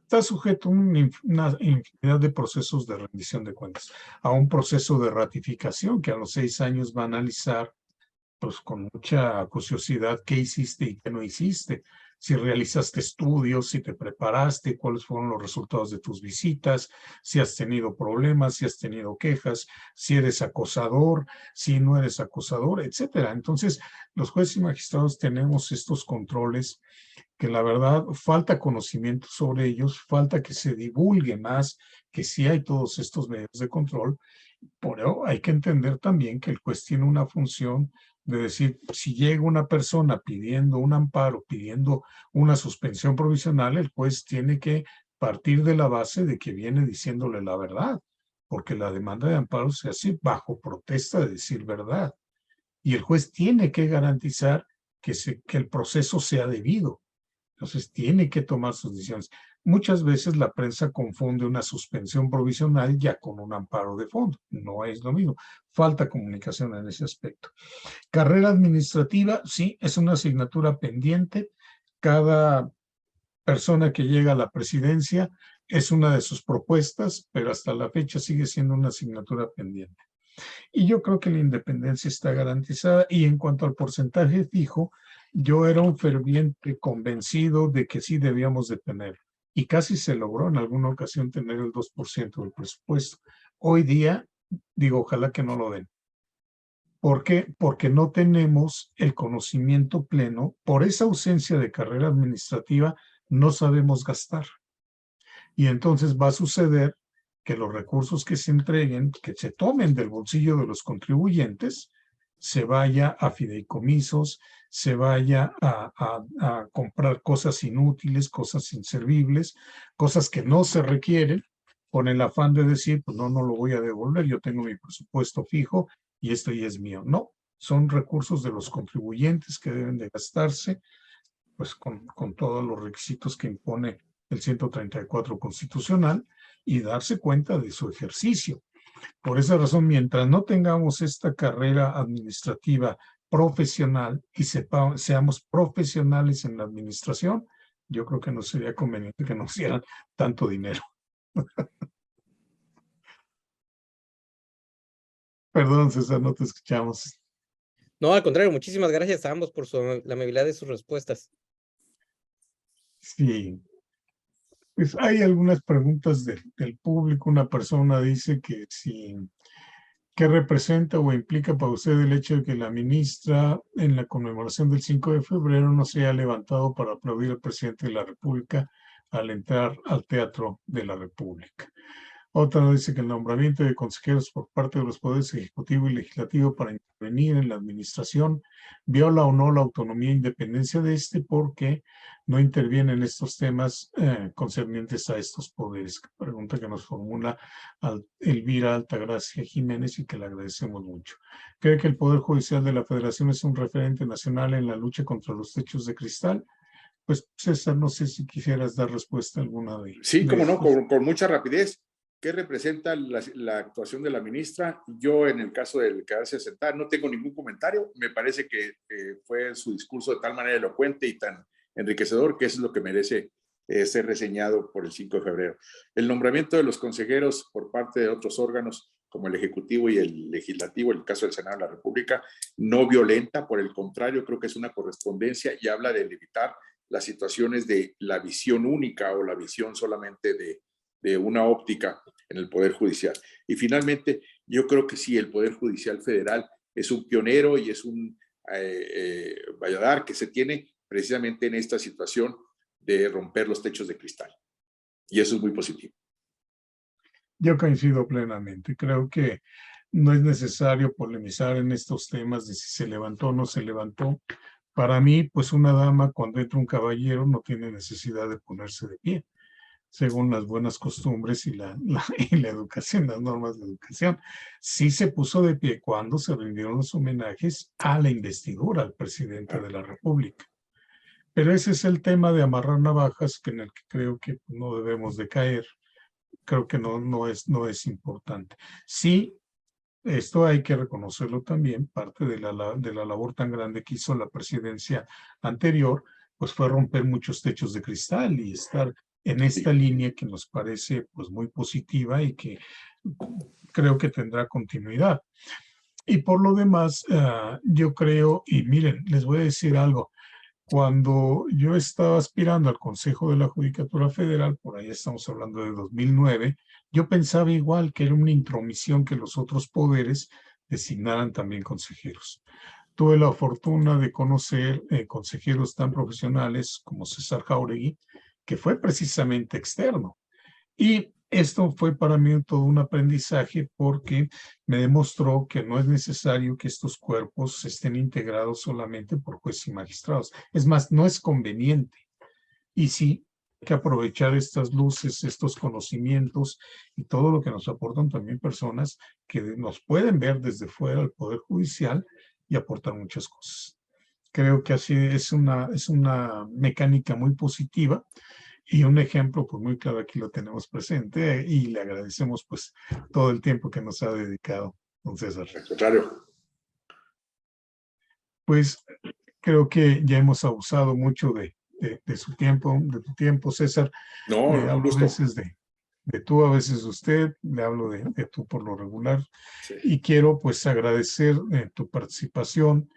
Está sujeto a una infinidad de procesos de rendición de cuentas, a un proceso de ratificación que a los 6 años va a analizar, pues con mucha acuciosidad, qué hiciste y qué no hiciste. si realizaste estudios, si te preparaste, cuáles fueron los resultados de tus visitas, si has tenido problemas, si has tenido quejas, si eres acosador, si no eres acosador, etcétera. Entonces, los jueces y magistrados tenemos estos controles que la verdad falta conocimiento sobre ellos, falta que se divulgue más, que sí hay todos estos medios de control, pero hay que entender también que el juez tiene una función de decir, si llega una persona pidiendo un amparo, pidiendo una suspensión provisional, el juez tiene que partir de la base de que viene diciéndole la verdad, porque la demanda de amparo se hace bajo protesta de decir verdad. Y el juez tiene que garantizar que el proceso sea debido. Entonces tiene que tomar sus decisiones. Muchas veces la prensa confunde una suspensión provisional ya con un amparo de fondo. No es lo mismo. Falta comunicación en ese aspecto. Carrera administrativa, sí, es una asignatura pendiente. Cada persona que llega a la presidencia es una de sus propuestas, pero hasta la fecha sigue siendo una asignatura pendiente. Y yo creo que la independencia está garantizada. Y en cuanto al porcentaje fijo, yo era un ferviente convencido de que sí debíamos de tener. Y casi se logró en alguna ocasión tener el 2% del presupuesto. Hoy día, digo, ojalá que no lo den. ¿Por qué? Porque no tenemos el conocimiento pleno. Por esa ausencia de carrera administrativa, no sabemos gastar. Y entonces va a suceder que los recursos que se entreguen, que se tomen del bolsillo de los contribuyentes, se vaya a fideicomisos, se vaya a comprar cosas inútiles, cosas inservibles, cosas que no se requieren, con el afán de decir, pues no lo voy a devolver, yo tengo mi presupuesto fijo y esto ya es mío. No, son recursos de los contribuyentes que deben de gastarse, pues con todos los requisitos que impone el 134 constitucional y darse cuenta de su ejercicio. Por esa razón, mientras no tengamos esta carrera administrativa profesional y seamos profesionales en la administración, yo creo que no sería conveniente que nos dieran tanto dinero. Perdón, César, no te escuchamos. No, al contrario, muchísimas gracias a ambos por la amabilidad de sus respuestas. Sí. Pues hay algunas preguntas del público. Una persona dice que si, ¿qué representa o implica para usted el hecho de que la ministra en la conmemoración del 5 de febrero no se haya levantado para aplaudir al presidente de la República al entrar al Teatro de la República? Otra dice que el nombramiento de consejeros por parte de los poderes ejecutivo y legislativo para intervenir en la administración viola o no la autonomía e independencia de este porque no interviene en estos temas concernientes a estos poderes. Pregunta que nos formula Elvira Altagracia Jiménez y que le agradecemos mucho. ¿Cree que el Poder Judicial de la Federación es un referente nacional en la lucha contra los techos de cristal? Pues César, no sé si quisieras dar respuesta a alguna de Sí, como no, estos. con mucha rapidez. ¿Qué representa la actuación de la ministra? Yo, en el caso del quedarse sentada, no tengo ningún comentario. Me parece que fue su discurso de tal manera elocuente y tan enriquecedor que eso es lo que merece ser reseñado por el 5 de febrero. El nombramiento de los consejeros por parte de otros órganos, como el Ejecutivo y el Legislativo, en el caso del Senado de la República, no violenta, por el contrario, creo que es una correspondencia y habla de evitar las situaciones de la visión única o la visión solamente de una óptica en el Poder Judicial. Y finalmente, yo creo que sí, el Poder Judicial Federal es un pionero y es un valladar que se tiene precisamente en esta situación de romper los techos de cristal. Y eso es muy positivo. Yo coincido plenamente. Creo que no es necesario polemizar en estos temas de si se levantó o no se levantó. Para mí, pues una dama, cuando entra un caballero, no tiene necesidad de ponerse de pie, según las buenas costumbres y la educación, las normas de educación. Sí se puso de pie cuando se rindieron los homenajes a la investidura al presidente de la República. Pero ese es el tema de amarrar navajas, en el que creo que no debemos de caer. Creo que no es importante. Sí, esto hay que reconocerlo también, parte de la labor tan grande que hizo la presidencia anterior, pues fue romper muchos techos de cristal y estar en esta línea que nos parece pues muy positiva y que creo que tendrá continuidad. Y por lo demás, yo creo, y miren, les voy a decir algo, Cuando yo estaba aspirando al Consejo de la Judicatura Federal, por ahí estamos hablando de 2009, yo pensaba igual que era una intromisión que los otros poderes designaran también consejeros. Tuve la fortuna de conocer consejeros tan profesionales como César Jáuregui, que fue precisamente externo. Y esto fue para mí todo un aprendizaje porque me demostró que no es necesario que estos cuerpos estén integrados solamente por jueces y magistrados. Es más, no es conveniente. Y sí, hay que aprovechar estas luces, estos conocimientos y todo lo que nos aportan también personas que nos pueden ver desde fuera del Poder Judicial y aportar muchas cosas. Creo que así es una mecánica muy positiva. Y un ejemplo, pues muy claro, aquí lo tenemos presente y le agradecemos pues todo el tiempo que nos ha dedicado, don César. Al contrario. Pues creo que ya hemos abusado mucho de su tiempo, de tu tiempo, César. No, Hablo a veces de tú, a veces de usted, le hablo de tú por lo regular. Sí. Y quiero pues agradecer tu participación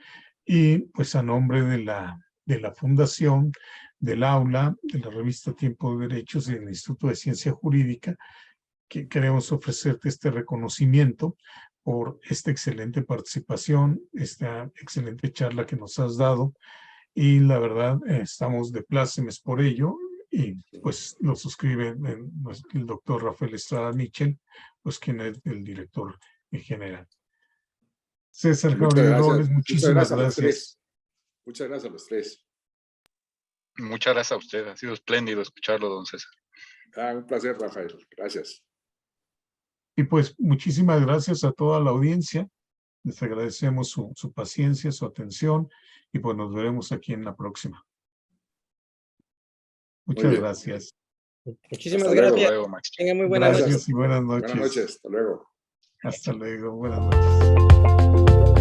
y pues a nombre de la Fundación, del aula, de la revista Tiempo de Derechos y del Instituto de Ciencia Jurídica, que queremos ofrecerte este reconocimiento por esta excelente participación, esta excelente charla que nos has dado y la verdad estamos de plácemes por ello y pues lo suscribe el doctor Rafael Estrada Mitchell, pues quien es el director general. César Jáuregui Robles, muchísimas gracias. Muchas gracias a los tres. Muchas gracias a usted, ha sido espléndido escucharlo, don César. Un placer, Rafael, gracias. Y pues muchísimas gracias a toda la audiencia, les agradecemos su paciencia, su atención y pues nos veremos aquí en la próxima. Muchas gracias. Muchísimas Hasta gracias. Luego, Max. Tenga muy buenas Gracias noches. y buenas noches. Buenas noches, hasta luego. Hasta luego, buenas noches.